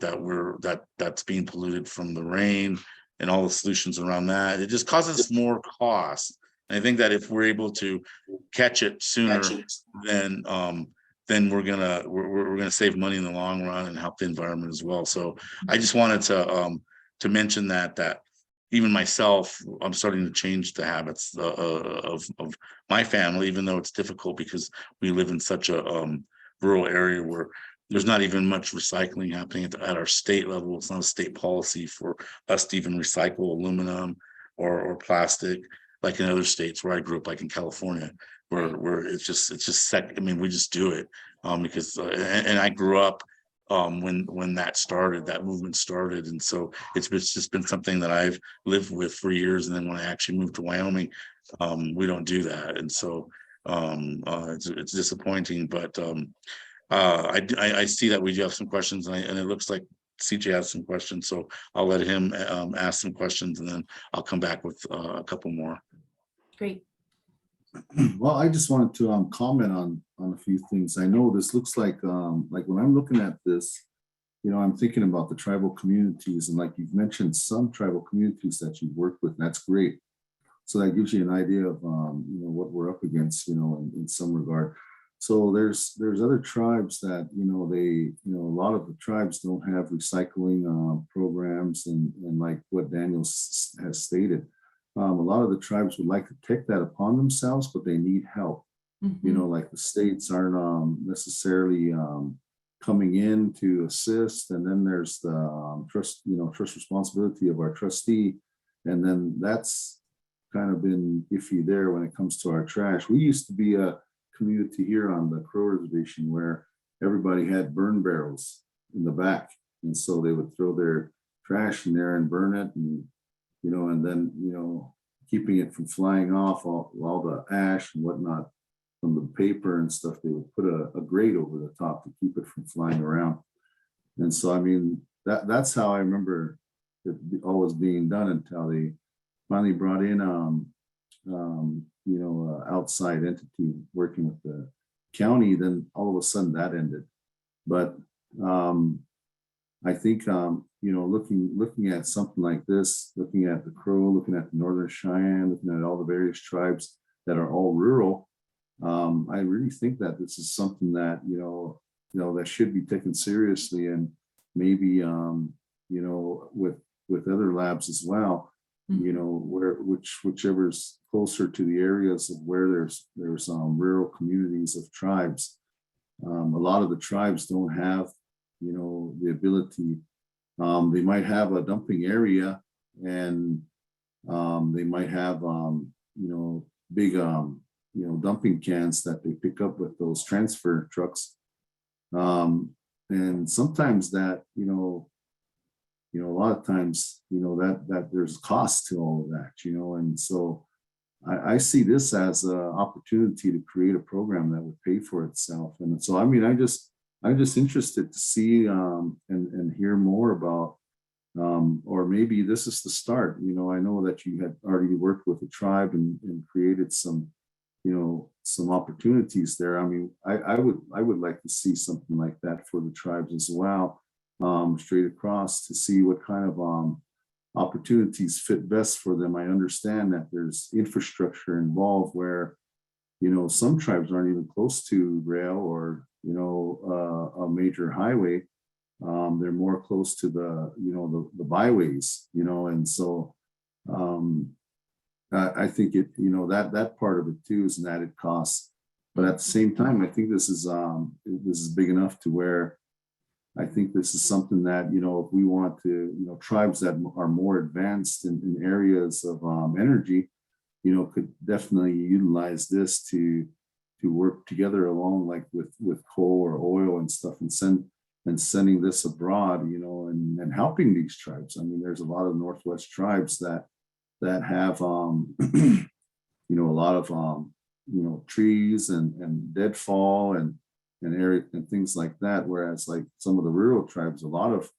that's being polluted from the rain, and all the solutions around that. It just causes more cost. And I think that if we're able to catch it sooner, then we're gonna save money in the long run and help the environment as well. So I just wanted to mention that even myself, I'm starting to change the habits of my family, even though it's difficult because we live in such a rural area where there's not even much recycling happening at our state level. It's not a state policy for us to even recycle aluminum or plastic like in other states where I grew up, like in California, where it's just I mean, we just do it because and I grew up when that movement started, and so it's just been something that I've lived with for years. And then when I actually moved to Wyoming, we don't do that, and so it's disappointing. But I see that we do have some questions, and it looks like CJ has some questions, so I'll let him ask some questions, and then I'll come back with a couple more. Great. Well, I just wanted to comment on a few things. I know this looks like when I'm looking at this, you know, I'm thinking about the tribal communities, and like you've mentioned some tribal communities that you've worked with, and that's great. So that gives you an idea of you know, what we're up against, you know, in some regard. So there's other tribes that, you know, a lot of the tribes don't have recycling programs, and like what Daniel has stated. A lot of the tribes would like to take that upon themselves, but they need help. You know, like the states aren't necessarily coming in to assist, and then there's the trust responsibility of our trustee, and then that's kind of been iffy there when it comes to our trash. We used to be a community here on the Crow Reservation where everybody had burn barrels in the back, and so they would throw their trash in there and burn it, and you know, and then, you know, keeping it from flying off, all the ash and whatnot from the paper and stuff, they would put a grate over the top to keep it from flying around. And so, I mean, that's how I remember it always being done until they finally brought in, you know, outside entity working with the county. Then all of a sudden that ended. But I think, you know, looking at something like this, looking at the Crow, looking at the Northern Cheyenne, looking at all the various tribes that are all rural, I really think that this is something that, you know, that should be taken seriously, and maybe, you know, with other labs as well, you know, whichever's closer to the areas of where there's rural communities of tribes. A lot of the tribes don't have, you know, the ability. They might have a dumping area, and they might have, you know, big, you know, dumping cans that they pick up with those transfer trucks. And sometimes that, you know, a lot of times, you know, that there's cost to all of that, you know, and so I see this as an opportunity to create a program that would pay for itself. And so, I mean, I'm just interested to see and hear more about, or maybe this is the start. You know, I know that you had already worked with the tribe and created some, you know, some opportunities there. I mean, I would like to see something like that for the tribes as well, straight across, to see what kind of opportunities fit best for them. I understand that there's infrastructure involved where, you know, some tribes aren't even close to rail or, you know, a major highway. They're more close to the, you know, the byways, you know, and so I think it, you know, that part of it too is an added cost. But at the same time, I think this is big enough to where I think this is something that, you know, if we want to, you know, tribes that are more advanced in areas of energy, you know, could definitely utilize this to work together along, like with coal or oil and stuff, and sending this abroad, you know, and helping these tribes. I mean, there's a lot of Northwest tribes that have you know, a lot of you know, trees and deadfall and area and things like that. Whereas like some of the rural tribes, a lot of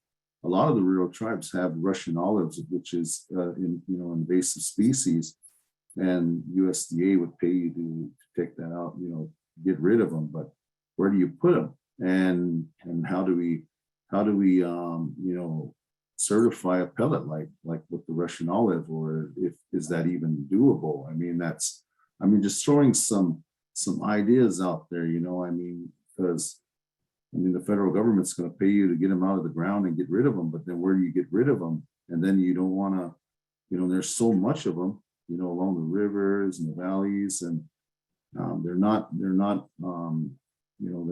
the rural tribes have Russian olives, which is you know, invasive species, and USDA would pay you to take that out, you know, get rid of them. But where do you put them? And how do we you know, certify a pellet like with the Russian olive, or is that even doable? I mean, just throwing some ideas out there, you know. I mean, because I mean, the federal government's going to pay you to get them out of the ground and get rid of them, but then where do you get rid of them? And then you don't want to, you know, there's so much of them, you know, along the rivers and the valleys, and they're not you know,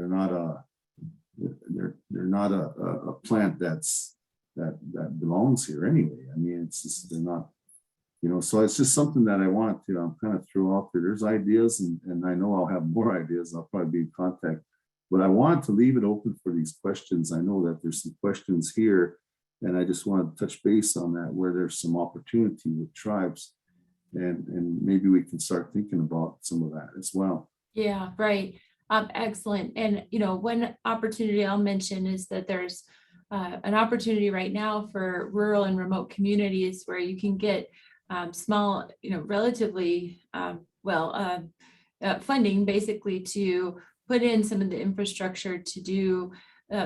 they're not a plant that belongs here anyway. I mean, it's just, they're not, you know, so it's just something that I want to kind of throw out there. There's ideas, and I know I'll have more ideas. I'll probably be in contact, but I want to leave it open for these questions. I know that there's some questions here, and I just want to touch base on that, where there's some opportunity with tribes, and maybe we can start thinking about some of that as well. Yeah, right. Excellent. And, you know, one opportunity I'll mention is that there's an opportunity right now for rural and remote communities where you can get small, you know, relatively funding basically to put in some of the infrastructure to do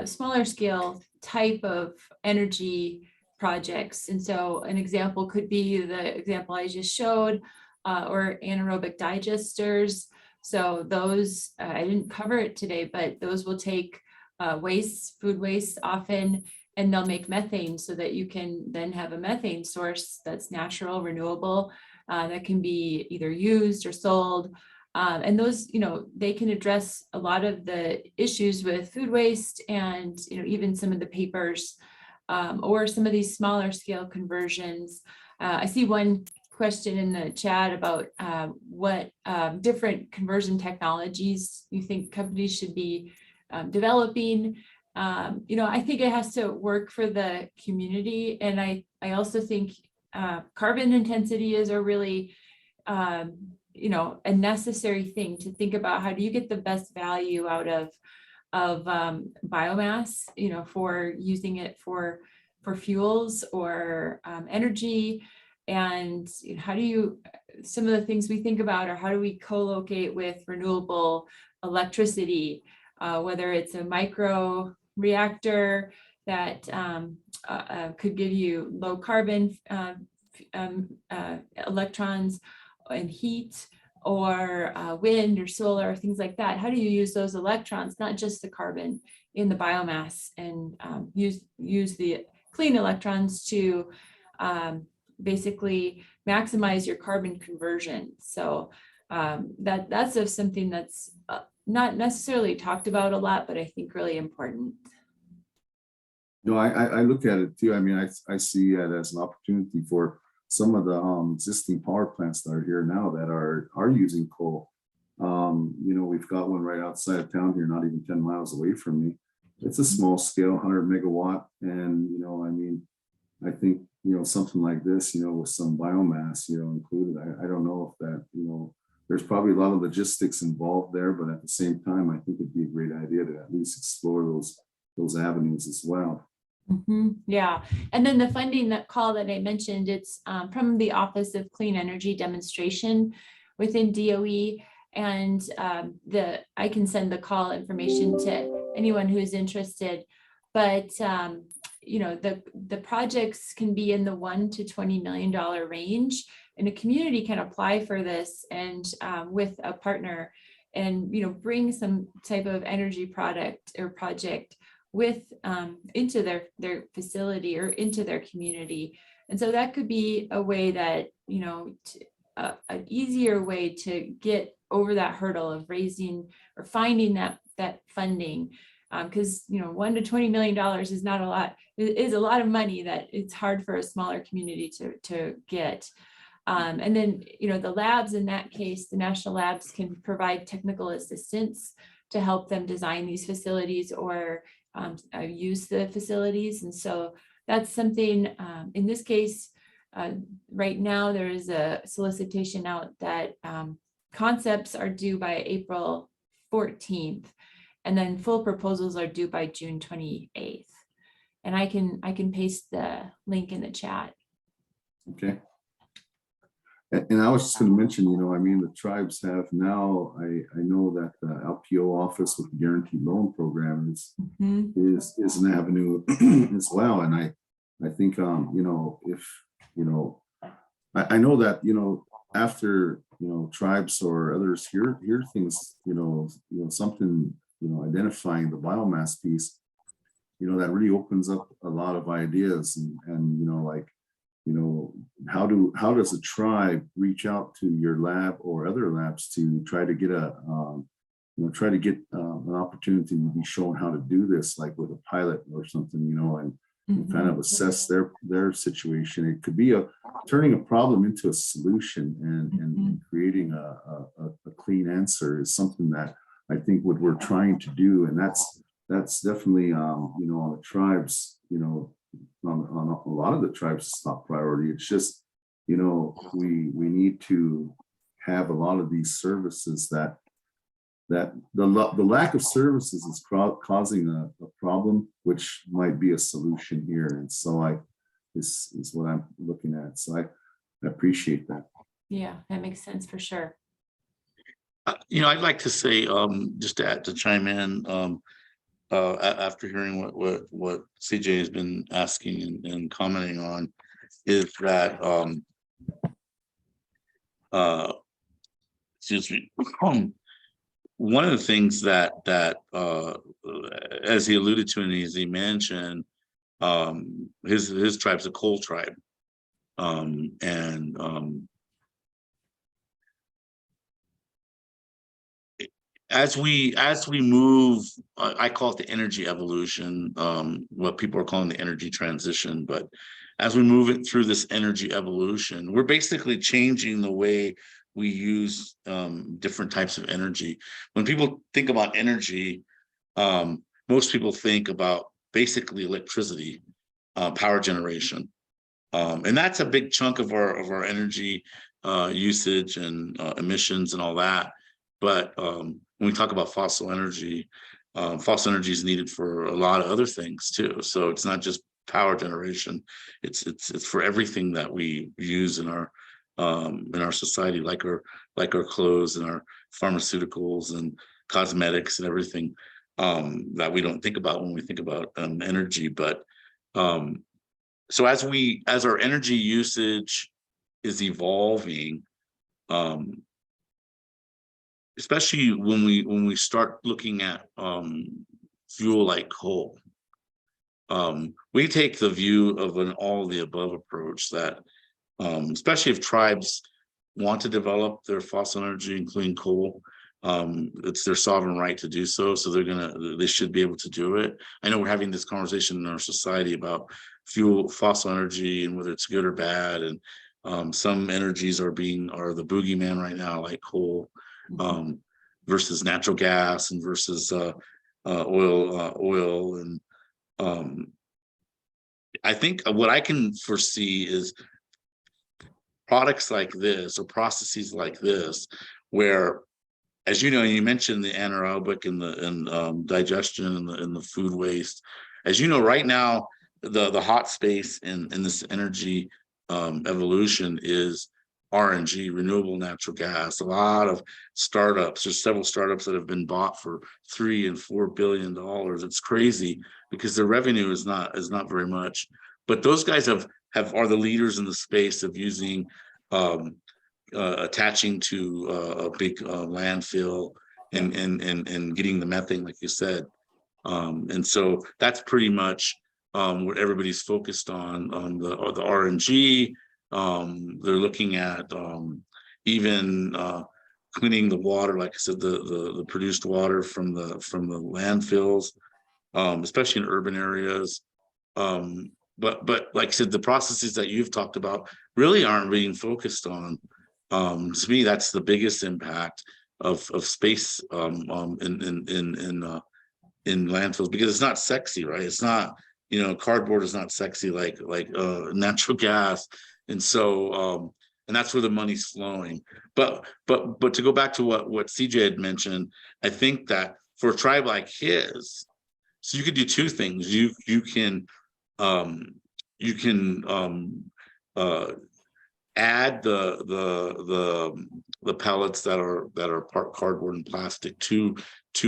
smaller scale type of energy projects. And so an example could be the example I just showed, or anaerobic digesters. So those, I didn't cover it today, but those will take food waste often, and they'll make methane so that you can then have a methane source that's natural, renewable, that can be either used or sold. And those, you know, they can address a lot of the issues with food waste, and, you know, even some of the papers, or some of these smaller scale conversions. I see one question in the chat about what different conversion technologies you think companies should be developing. You know, I think it has to work for the community, and I also think carbon intensity is a really you know, a necessary thing to think about. How do you get the best value out of biomass, you know, for using it for fuels or energy? And how do you, some of the things we think about are how do we co-locate with renewable electricity, whether it's a micro reactor that could give you low carbon electrons and heat, or wind or solar, things like that. How do you use those electrons, not just the carbon in the biomass, and use the clean electrons to basically maximize your carbon conversion? So that's something that's not necessarily talked about a lot, but I think really important. No, I look at it too. I mean, I see it as an opportunity for some of the existing power plants that are here now that are using coal. You know, we've got one right outside of town here, not even 10 miles away from me. It's a small scale, 100 megawatt. And, you know, I mean, I think something like this, with some biomass, included. I don't know if that, there's probably a lot of logistics involved there, but at the same time, I think it'd be a great idea to at least explore those avenues as well. Yeah, and then the funding call that I mentioned, it's from the Office of Clean Energy Demonstration within DOE, and I can send the call information to anyone who is interested. But the projects can be in the $1 to $20 million range, and a community can apply for this and with a partner, and bring some type of energy product or project with into their facility or into their community. And so that could be a way that an easier way to get over that hurdle of raising or finding that funding, because $1 to $20 million is not a lot. It is a lot of money that it's hard for a smaller community to get. And then the labs, in that case, the national labs can provide technical assistance to help them design these facilities or use the facilities. And so that's something, in this case, right now there is a solicitation out that concepts are due by April 14th, and then full proposals are due by June 28th. And I can paste the link in the chat. Okay. And I was just going to mention, the tribes have now, I know that the LPO office with the guaranteed loan program is an avenue as well. And I think, if, I know that, after, tribes or others hear things, something, identifying the biomass piece, that really opens up a lot of ideas and like, how does a tribe reach out to your lab or other labs to try to get an opportunity to be shown how to do this, like with a pilot or something, and kind of assess their situation. It could be turning a problem into a solution and creating a clean answer is something that I think what we're trying to do, and that's definitely on the tribes, on a lot of the tribes' top priority. It's just, we need to have a lot of these services that the lack of services is causing a problem, which might be a solution here. And so this is what I'm looking at. So I appreciate that. Yeah, that makes sense for sure. I'd like to say, just to chime in, after hearing what CJ has been asking and commenting on, is that excuse me, one of the things that as he alluded to and as he mentioned, his tribe's a coal tribe, and as we move, I call it the energy evolution, what people are calling the energy transition. But as we move it through this energy evolution, we're basically changing the way we use different types of energy. When people think about energy, most people think about basically electricity, power generation, and that's a big chunk of our energy usage and emissions and all that. But when we talk about fossil energy is needed for a lot of other things too. So it's not just power generation; it's for everything that we use in our society, like our clothes and our pharmaceuticals and cosmetics and everything that we don't think about when we think about energy. But so as our energy usage is evolving, especially when we start looking at fuel like coal, we take the view of an all of the above approach that, especially if tribes want to develop their fossil energy, including coal, it's their sovereign right to do so. So they should be able to do it. I know we're having this conversation in our society about fossil energy and whether it's good or bad, and some energies are the boogeyman right now, like coal. Versus natural gas and versus oil and I think what I can foresee is products like this or processes like this, where, as you know, you mentioned the anaerobic and the digestion and the food waste. As you know, right now, the hot space in this energy evolution is RNG, renewable natural gas. A lot of startups, there's several startups that have been bought for $3 and $4 billion. It's crazy because their revenue is not very much. But those guys are the leaders in the space of using attaching to a big landfill and getting the methane, like you said. And so that's pretty much what everybody's focused on the RNG. They're looking at even cleaning the water, like I said, the produced water from the landfills, especially in urban areas. But like I said, the processes that you've talked about really aren't being focused on. To me, that's the biggest impact of space in landfills, because it's not sexy, right? It's not, cardboard is not sexy like natural gas, and so and that's where the money's flowing. But to go back to what CJ had mentioned, I think that for a tribe like his, so you could do two things. You can add the pellets that are part cardboard and plastic to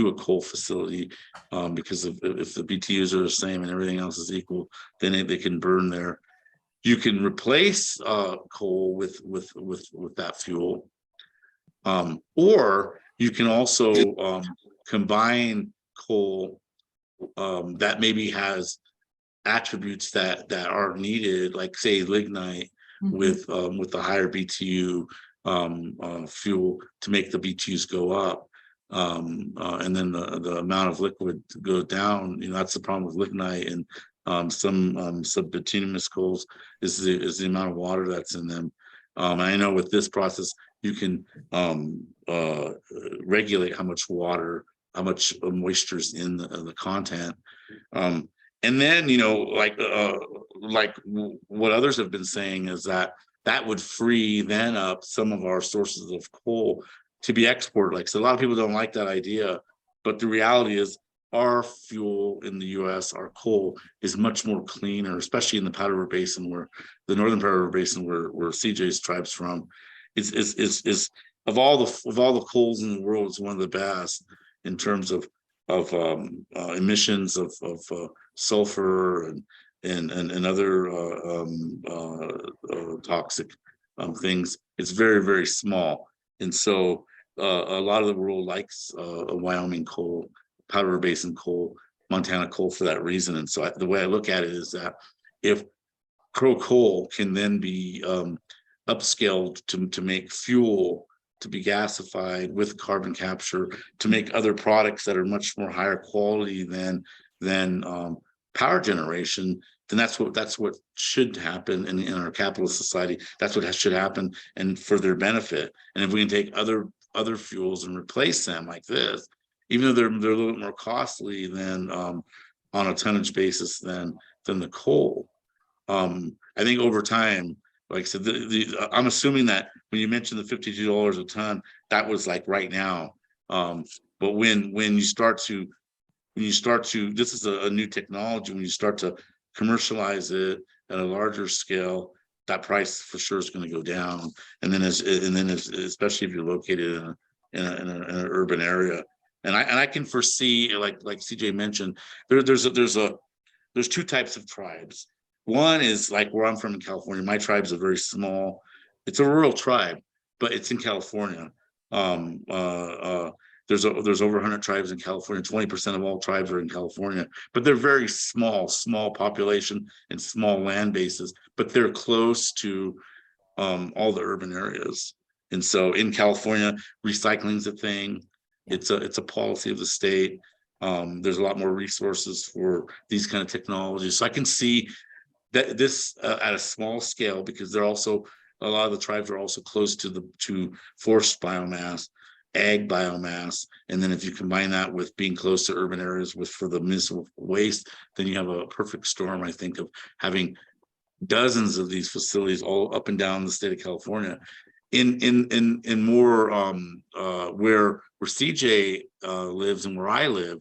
a coal facility, because if the BTUs are the same and everything else is equal, then they can burn there. You can replace coal with that fuel, or you can also combine coal that maybe has attributes that aren't needed, like say lignite, with the higher BTU fuel to make the BTUs go up, and then the amount of liquid goes down. That's the problem with lignite and some subbituminous coals is the amount of water that's in them. And I know with this process you can regulate how much water, how much moisture is in the content. And then, like what others have been saying is that would free then up some of our sources of coal to be exported. Like, so a lot of people don't like that idea, but the reality is our fuel in the US, our coal, is much more cleaner, especially in the Powder River Basin, where the northern Powder River Basin, where CJ's tribe's from, is of all the coals in the world, is one of the best in terms of emissions of sulfur and other toxic things. It's very, very small, and so a lot of the world likes Wyoming coal, Powder River Basin coal, Montana coal for that reason. And so the way I look at it is that if Crow coal can then be upscaled to make fuel, to be gasified with carbon capture, to make other products that are much more higher quality than power generation, then that's what should happen in our capitalist society. That's what should happen, and for their benefit. And if we can take other fuels and replace them like this, even though they're a little bit more costly than on a tonnage basis than the coal, I think over time, like I said, I'm assuming that when you mentioned the $52 a ton, that was like right now. But when you start to, this is a new technology. When you start to commercialize it at a larger scale, that price for sure is going to go down. And then especially if you're located in an urban area, and I can foresee, like CJ mentioned, there's two types of tribes. One is like where I'm from in California. My tribe's a very small, it's a rural tribe, but it's in California. There's over 100 tribes in California. 20% of all tribes are in California, but they're very small population and small land bases, but they're close to all the urban areas. And so in California, recycling's a thing. It's a policy of the state. There's a lot more resources for these kind of technologies. So I can see that this at a small scale, because they're also, a lot of the tribes are also close to forest biomass. ag biomass. And then if you combine that with being close to urban areas for the municipal waste, then you have a perfect storm, I think, of having dozens of these facilities all up and down the state of California. In more where CJ lives and where I live,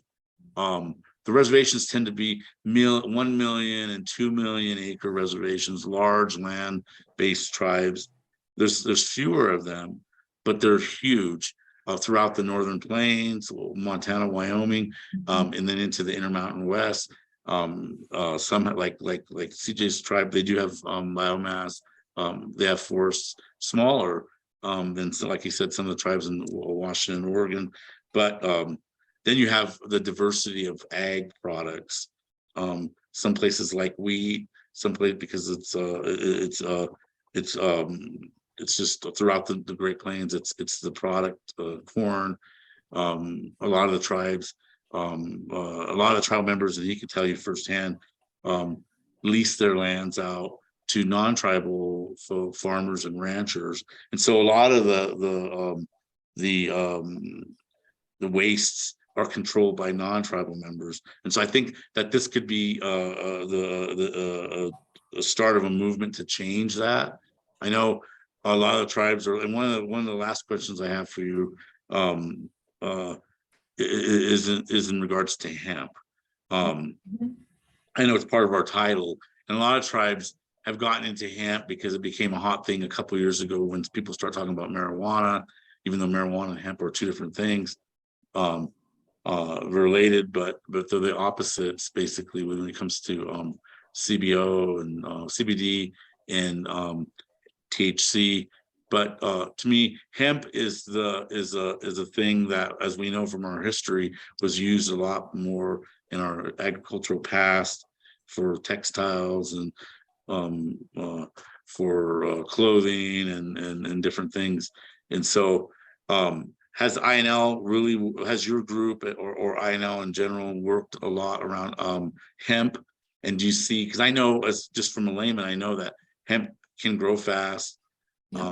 the reservations tend to be 1 million and 2 million acre reservations, large land-based tribes. There's fewer of them, but they're huge throughout the northern plains, Montana, Wyoming, and then into the Intermountain West. Some like CJ's tribe, they do have biomass. They have forests smaller than, like you said, some of the tribes in Washington, Oregon, but then you have the diversity of ag products. Some places like wheat, some places because it's just throughout the Great Plains. It's the product corn. A lot of the tribes, a lot of the tribal members, and he could tell you firsthand, lease their lands out to non-tribal farmers and ranchers, and so a lot of the wastes are controlled by non-tribal members. And so I think that this could be the start of a movement to change that. I know a lot of the tribes are, and one of the last questions I have for you is in regards to hemp. I know it's part of our title, and a lot of tribes have gotten into hemp because it became a hot thing a couple of years ago when people start talking about marijuana, even though marijuana and hemp are two different things. Related, but they're the opposites basically when it comes to CBO and CBD and THC. But to me, hemp is a thing that, as we know from our history, was used a lot more in our agricultural past for textiles and for clothing and different things. And so has INL really, has your group or INL in general worked a lot around hemp? And do you see, because I know, as just from a layman, I know that hemp can grow fast,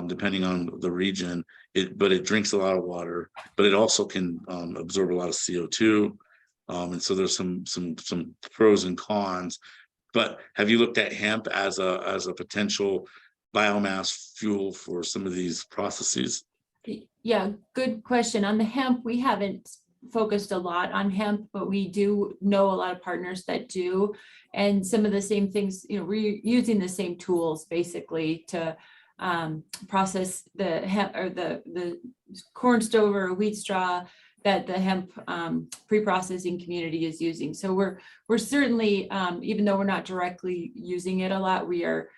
depending on the region, but it drinks a lot of water, but it also can absorb a lot of CO2. And so there's some pros and cons. But have you looked at hemp as a potential biomass fuel for some of these processes? Yeah, good question. On the hemp, we haven't focused a lot on hemp, but we do know a lot of partners that do. And some of the same things, we're using the same tools basically to process the hemp or the corn stover or wheat straw that the hemp pre-processing community is using. So we're certainly, even though we're not directly using it a lot, we are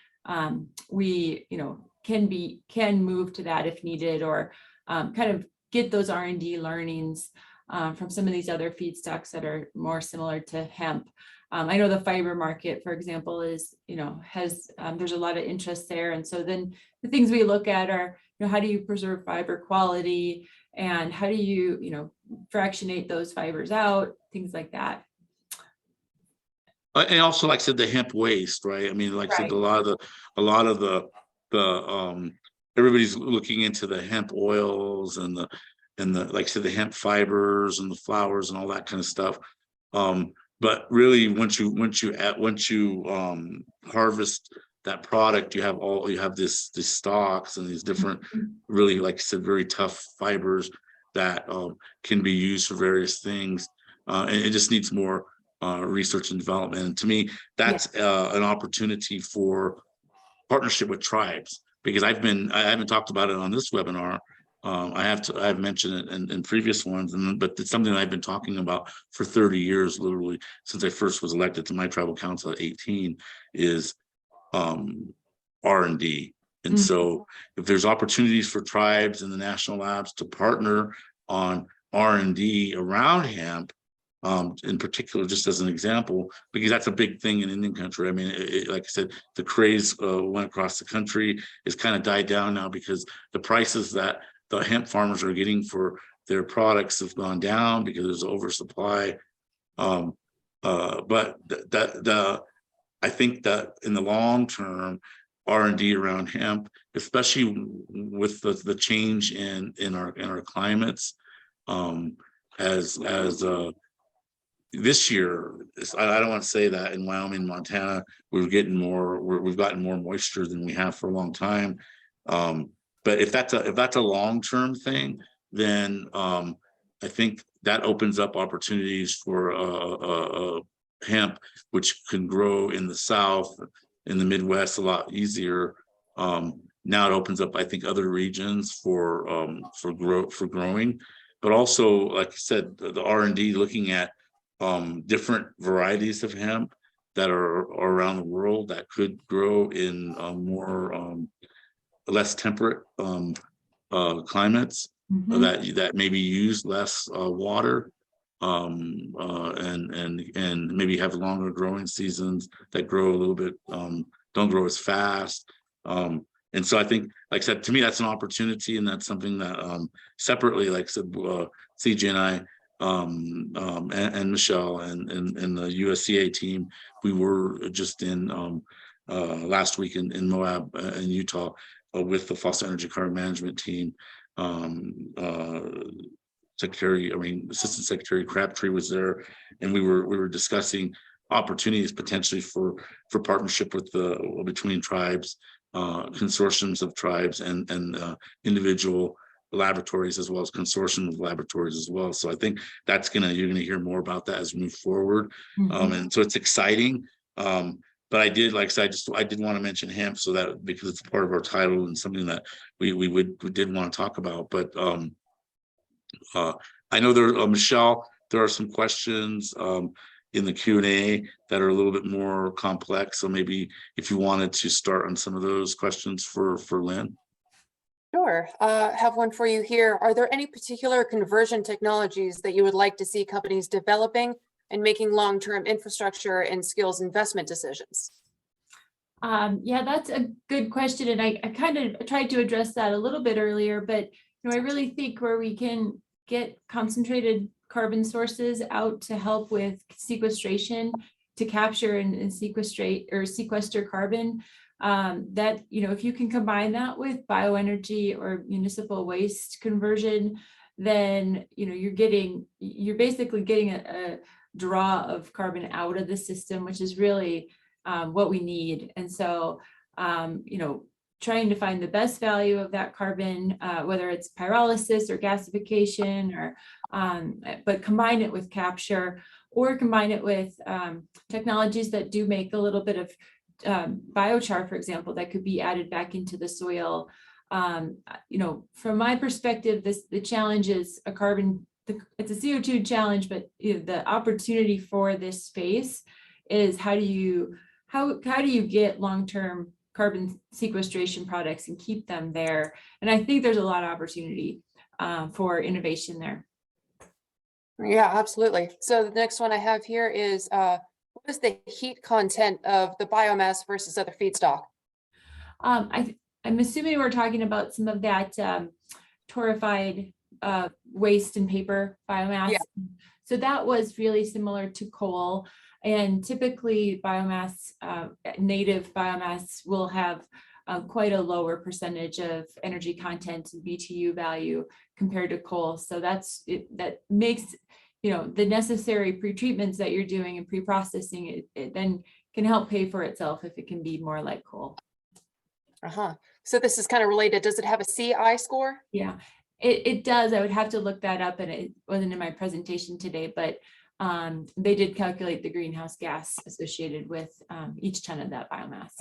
can move to that if needed, or kind of get those R&D learnings from some of these other feedstocks that are more similar to hemp. I know the fiber market, for example, is, has, there's a lot of interest there. And so then the things we look at are, how do you preserve fiber quality, and how do you, fractionate those fibers out, things like that. And also, like I said, the hemp waste, right? I mean, like I said, a lot of the everybody's looking into the hemp oils and the like I said, the hemp fibers and the flowers and all that kind of stuff. But really, once you harvest that product, you have these stalks and these different, really, like I said, very tough fibers that can be used for various things, and it just needs more research and development. And to me, that's an opportunity for partnership with tribes, because I haven't talked about it on this webinar. I've mentioned it in previous ones, but it's something that I've been talking about for 30 years, literally since I first was elected to my tribal council at 18, is R&D. And so if there's opportunities for tribes and the national labs to partner on R&D around hemp, in particular, just as an example, because that's a big thing in Indian country. I mean, like I said, the craze went across the country. It's kind of died down now because the prices that the hemp farmers are getting for their products have gone down because there's oversupply. But I think that in the long term, R&D around hemp, especially with the change in our climates. As this year, I don't want to say that in Wyoming, Montana, we've gotten more moisture than we have for a long time. But if that's a long-term thing, then I think that opens up opportunities for hemp, which can grow in the South, in the Midwest a lot easier. Now it opens up, I think, other regions for growing, but also, like I said, the R&D looking at different varieties of hemp that are around the world that could grow in more less temperate climates that maybe use less water, and maybe have longer growing seasons that grow a little bit, don't grow as fast. And so I think, like I said, to me, that's an opportunity, and that's something that separately, like I said, CJ and I, and Michelle and the USCA team, we were just in last week in Moab in Utah with the Fossil Energy Carbon Management team. Assistant Secretary Crabtree was there, and we were discussing opportunities potentially for partnership with between tribes, consortiums of tribes, and individual laboratories, as well as consortium of laboratories as well. So I think you're gonna hear more about that as we move forward. And so it's exciting. But I did, like I said, I did want to mention hemp, so that because it's part of our title and something that we did want to talk about. But I know Michelle, there are some questions in the Q&A that are a little bit more complex. So maybe if you wanted to start on some of those questions for Lynn. Sure. Have one for you here. Are there any particular conversion technologies that you would like to see companies developing and making long-term infrastructure and skills investment decisions? Yeah, that's a good question. And I kind of tried to address that a little bit earlier, but I really think where we can get concentrated carbon sources out to help with sequestration, to capture and sequester carbon, that, if you can combine that with bioenergy or municipal waste conversion, then, you're basically getting a draw of carbon out of the system, which is really what we need. And so, trying to find the best value of that carbon, whether it's pyrolysis or gasification, or but combine it with capture, or combine it with technologies that do make a little bit of biochar, for example, that could be added back into the soil. From my perspective, the challenge is it's a CO2 challenge, but the opportunity for this space is how do you get long-term carbon sequestration products and keep them there? And I think there's a lot of opportunity for innovation there. Yeah, absolutely. So the next one I have here is, what is the heat content of the biomass versus other feedstock? I'm assuming we're talking about some of that torrefied waste and paper biomass. Yeah. So that was really similar to coal. And typically biomass, native biomass will have quite a lower percentage of energy content and BTU value compared to coal. So that makes, the necessary pretreatments that you're doing and pre-processing, it then can help pay for itself if it can be more like coal. So this is kind of related. Does it have a CI score? Yeah, it does. I would have to look that up, and it wasn't in my presentation today, but they did calculate the greenhouse gas associated with each ton of that biomass.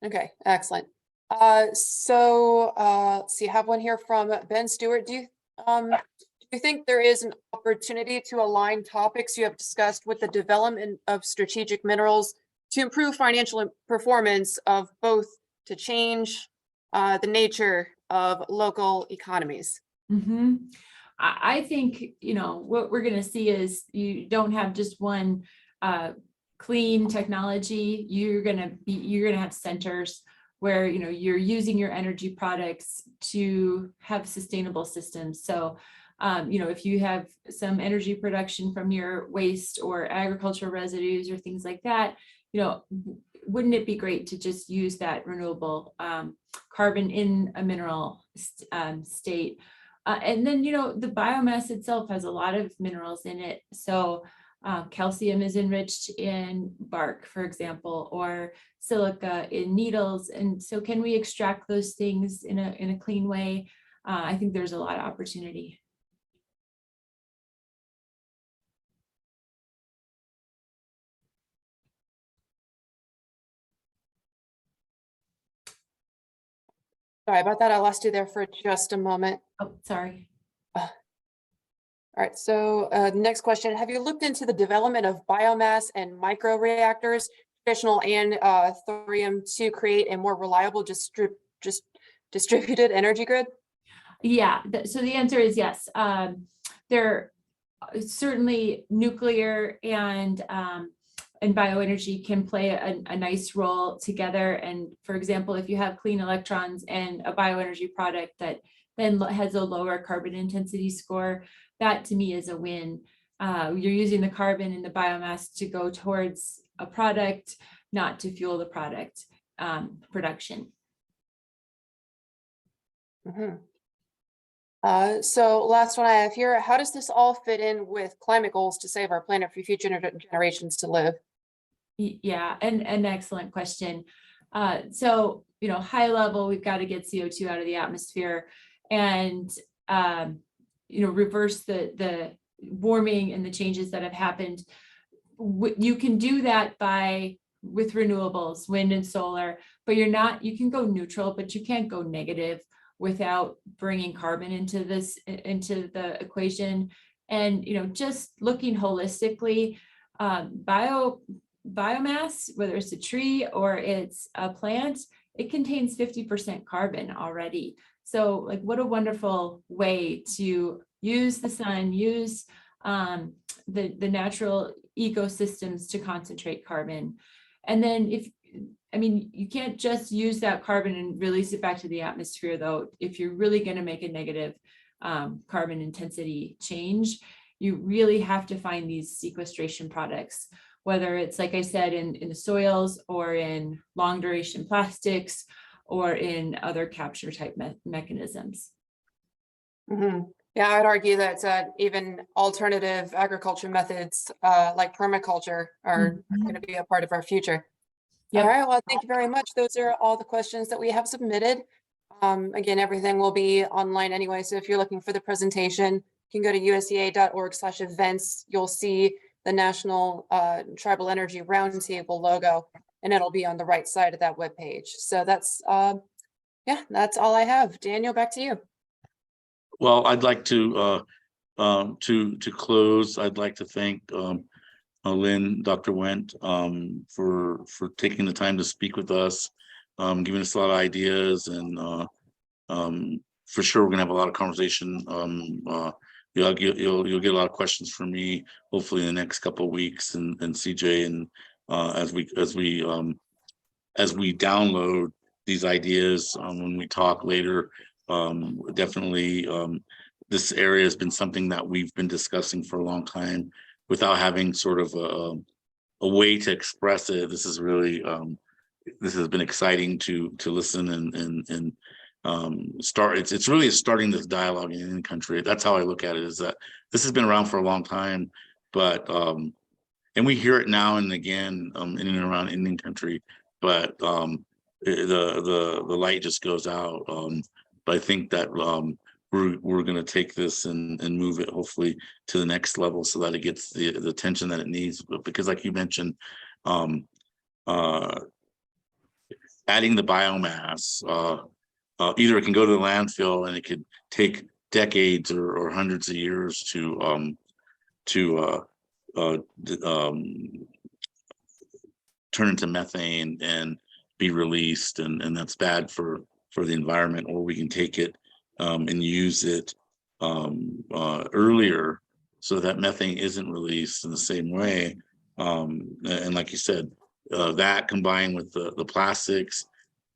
Okay, excellent. So let's see, I have one here from Ben Stewart. Do you think there is an opportunity to align topics you have discussed with the development of strategic minerals to improve financial performance of both, to change the nature of local economies? I think, what we're going to see is you don't have just one clean technology. You're going to have centers where, you're using your energy products to have sustainable systems. So, if you have some energy production from your waste or agricultural residues or things like that, wouldn't it be great to just use that renewable carbon in a mineral state? And then, the biomass itself has a lot of minerals in it. So calcium is enriched in bark, for example, or silica in needles. And so can we extract those things in a clean way? I think there's a lot of opportunity. Sorry about that. I lost you there for just a moment. Oh, sorry. All right, so next question. Have you looked into the development of biomass and microreactors, traditional and thorium, to create a more reliable distributed energy grid? Yeah, so the answer is yes. There certainly nuclear and bioenergy can play a nice role together. And for example, if you have clean electrons and a bioenergy product that then has a lower carbon intensity score, that to me is a win. You're using the carbon and the biomass to go towards a product, not to fuel the product production. So last one I have here, how does this all fit in with climate goals to save our planet for future generations to live? Yeah, and an excellent question. So, high level, we've got to get CO2 out of the atmosphere and, reverse the warming and the changes that have happened. You can do that with renewables, wind and solar, but you can go neutral, but you can't go negative without bringing carbon into the equation. And, just looking holistically, biomass, whether it's a tree or it's a plant, it contains 50% carbon already. So what a wonderful way to use the sun, use the natural ecosystems to concentrate carbon. And then you can't just use that carbon and release it back to the atmosphere, though. If you're really going to make a negative carbon intensity change, you really have to find these sequestration products, whether it's, like I said, in the soils or in long duration plastics or in other capture type mechanisms. Yeah, I'd argue that even alternative agriculture methods like permaculture are going to be a part of our future. Yep. All right, well, thank you very much. Those are all the questions that we have submitted. Again, everything will be online anyway, so if you're looking for the presentation, you can go to usda.org/events. You'll see the National Tribal Energy Roundtable logo, and it'll be on the right side of that webpage. So that's all I have. Daniel, back to you. Well, I'd like to close. I'd like to thank Lynn, Dr. Wendt, for taking the time to speak with us, giving us a lot of ideas, and for sure we're gonna have a lot of conversation. You'll get a lot of questions from me, hopefully in the next couple of weeks, and CJ, and as we download these ideas when we talk later. Definitely, this area has been something that we've been discussing for a long time without having sort of a way to express it. This is really this has been exciting to listen and start. It's really starting this dialogue in the country. That's how I look at it, is that this has been around for a long time, but and we hear it now and again in and around Indian country, but the light just goes out. But I think that we're going to take this and move it hopefully to the next level so that it gets the attention that it needs. But because, like you mentioned, adding the biomass, either it can go to the landfill and it could take decades or hundreds of years to turn into methane and be released, and that's bad for the environment. Or we can take it and use it earlier so that methane isn't released in the same way. And like you said, that combined with the plastics,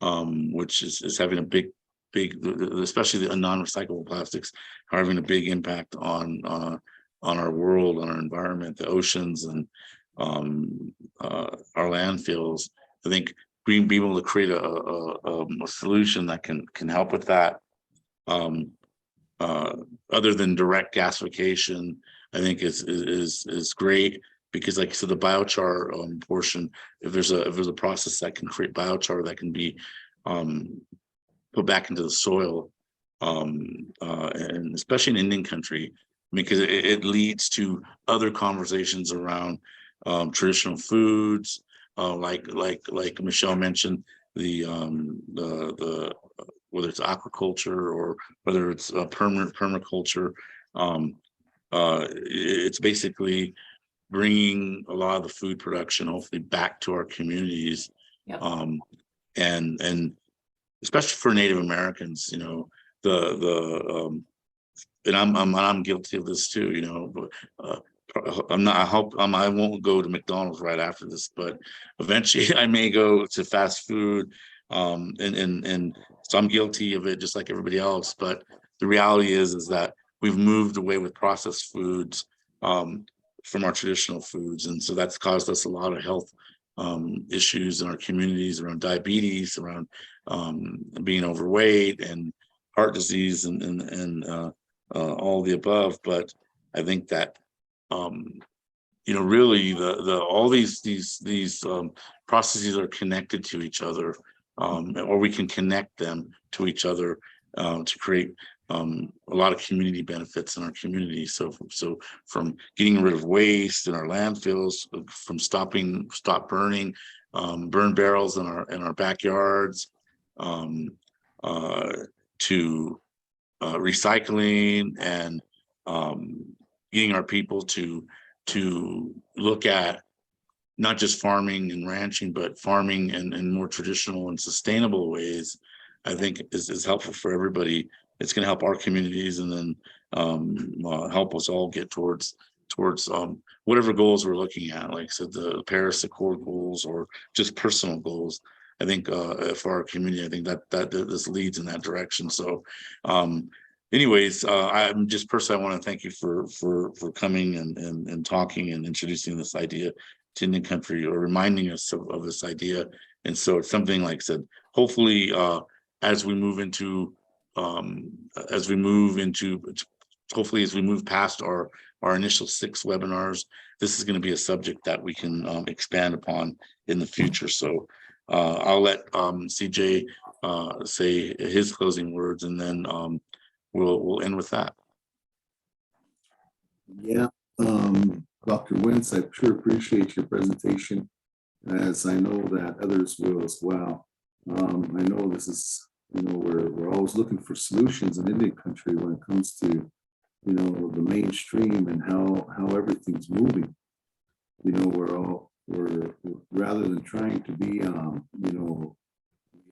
which is having a big, especially the non-recyclable plastics, are having a big impact on our world, on our environment, the oceans, and our landfills. I think being able to create a solution that can help with that. Other than direct gasification, I think is great, because like I said, the biochar portion, if there's a process that can create biochar that can be put back into the soil, and especially in Indian country, because it leads to other conversations around traditional foods, like Michelle mentioned, the whether it's aquaculture or whether it's permaculture. It's basically bringing a lot of the food production hopefully back to our communities. Yep. And especially for Native Americans, you know, and I'm guilty of this too, you know, but I won't go to McDonald's right after this, but eventually I may go to fast food. And so I'm guilty of it just like everybody else. But the reality is that we've moved away with processed foods from our traditional foods. And so that's caused us a lot of health issues in our communities around diabetes, around being overweight and heart disease and all the above. But I think that you know, really all these processes are connected to each other, or we can connect them to each other to create a lot of community benefits in our community. So from getting rid of waste in our landfills, from stop burning, burn barrels in our backyards, to recycling and getting our people to look at not just farming and ranching, but farming in more traditional and sustainable ways, I think is helpful for everybody. It's going to help our communities, and then help us all get towards whatever goals we're looking at, like I said, the Paris Accord goals or just personal goals. I think for our community, I think that this leads in that direction. So anyways, I'm just personally, I want to thank you for coming and talking and introducing this idea to Indian country, or reminding us of this idea. And so it's something, like I said, hopefully as we move past our initial 6 webinars, this is going to be a subject that we can expand upon in the future. So I'll let CJ say his closing words, and then we'll end with that. Yeah, Dr. Wentz, I sure appreciate your presentation, as I know that others will as well. I know this is, you know, we're always looking for solutions in Indian country when it comes to, you know, the mainstream and how everything's moving. You know, we're rather than trying to be, you know,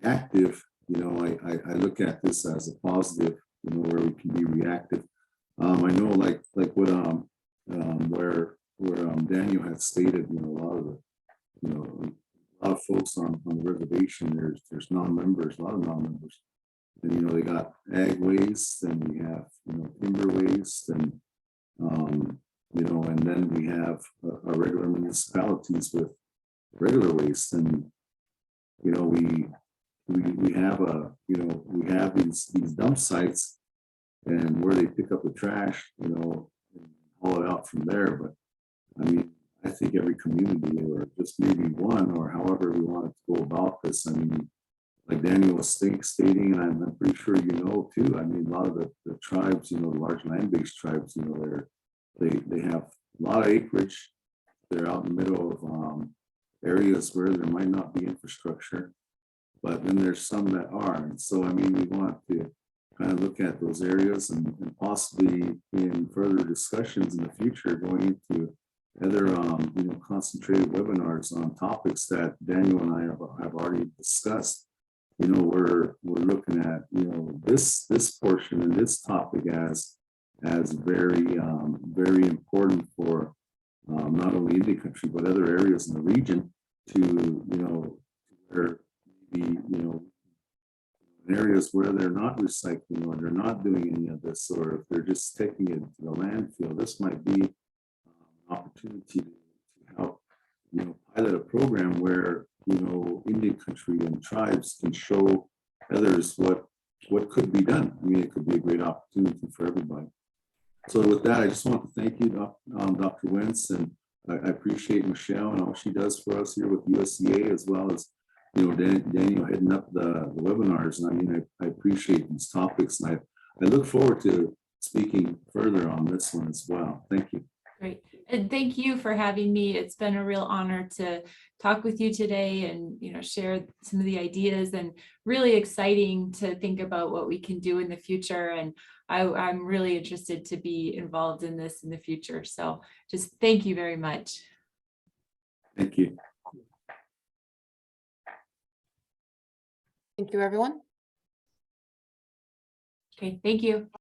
reactive, you know, I look at this as a positive, you know, where we can be reactive. I know like what where Daniel had stated, you know, a lot of the, you know, a lot of folks on the reservation, there's non-members, a lot of non-members, and you know, they got ag waste, and we have, you know, timber waste, and you know, and then we have our regular municipalities with regular waste, and you know, we have you know, we have these dump sites, and where they pick up the trash, you know, and haul it out from there. But I mean, I think every community, or just maybe one, or however we want to go about this, I mean, like Daniel was stating, and I'm pretty sure you know too, I mean, a lot of the tribes, you know, large land-based tribes, you know, they have a lot of acreage. They're out in the middle of areas where there might not be infrastructure, but then there's some that are. And so, I mean, we want to kind of look at those areas, and possibly in further discussions in the future, going into other, you know, concentrated webinars on topics that Daniel and I have already discussed. You know, we're looking at, you know, this portion and this topic as very very important for not only Indian country but other areas in the region, to, you know, where maybe, you know, in areas where they're not recycling, or they're not doing any of this, or if they're just taking it to the landfill, this might be an opportunity to help, pilot a program where, Indian country and tribes can show others what could be done. I mean, it could be a great opportunity for everybody. So with that, I just want to thank you, Dr. Wentz, and I appreciate Michelle and all she does for us here with USCA, as well as, Daniel heading up the webinars. And I mean, I appreciate these topics, and I look forward to speaking further on this one as well. Thank you. Great. And thank you for having me. It's been a real honor to talk with you today and, share some of the ideas, and really exciting to think about what we can do in the future. And I'm really interested to be involved in this in the future. So just thank you very much. Thank you. Thank you, everyone. Okay, thank you.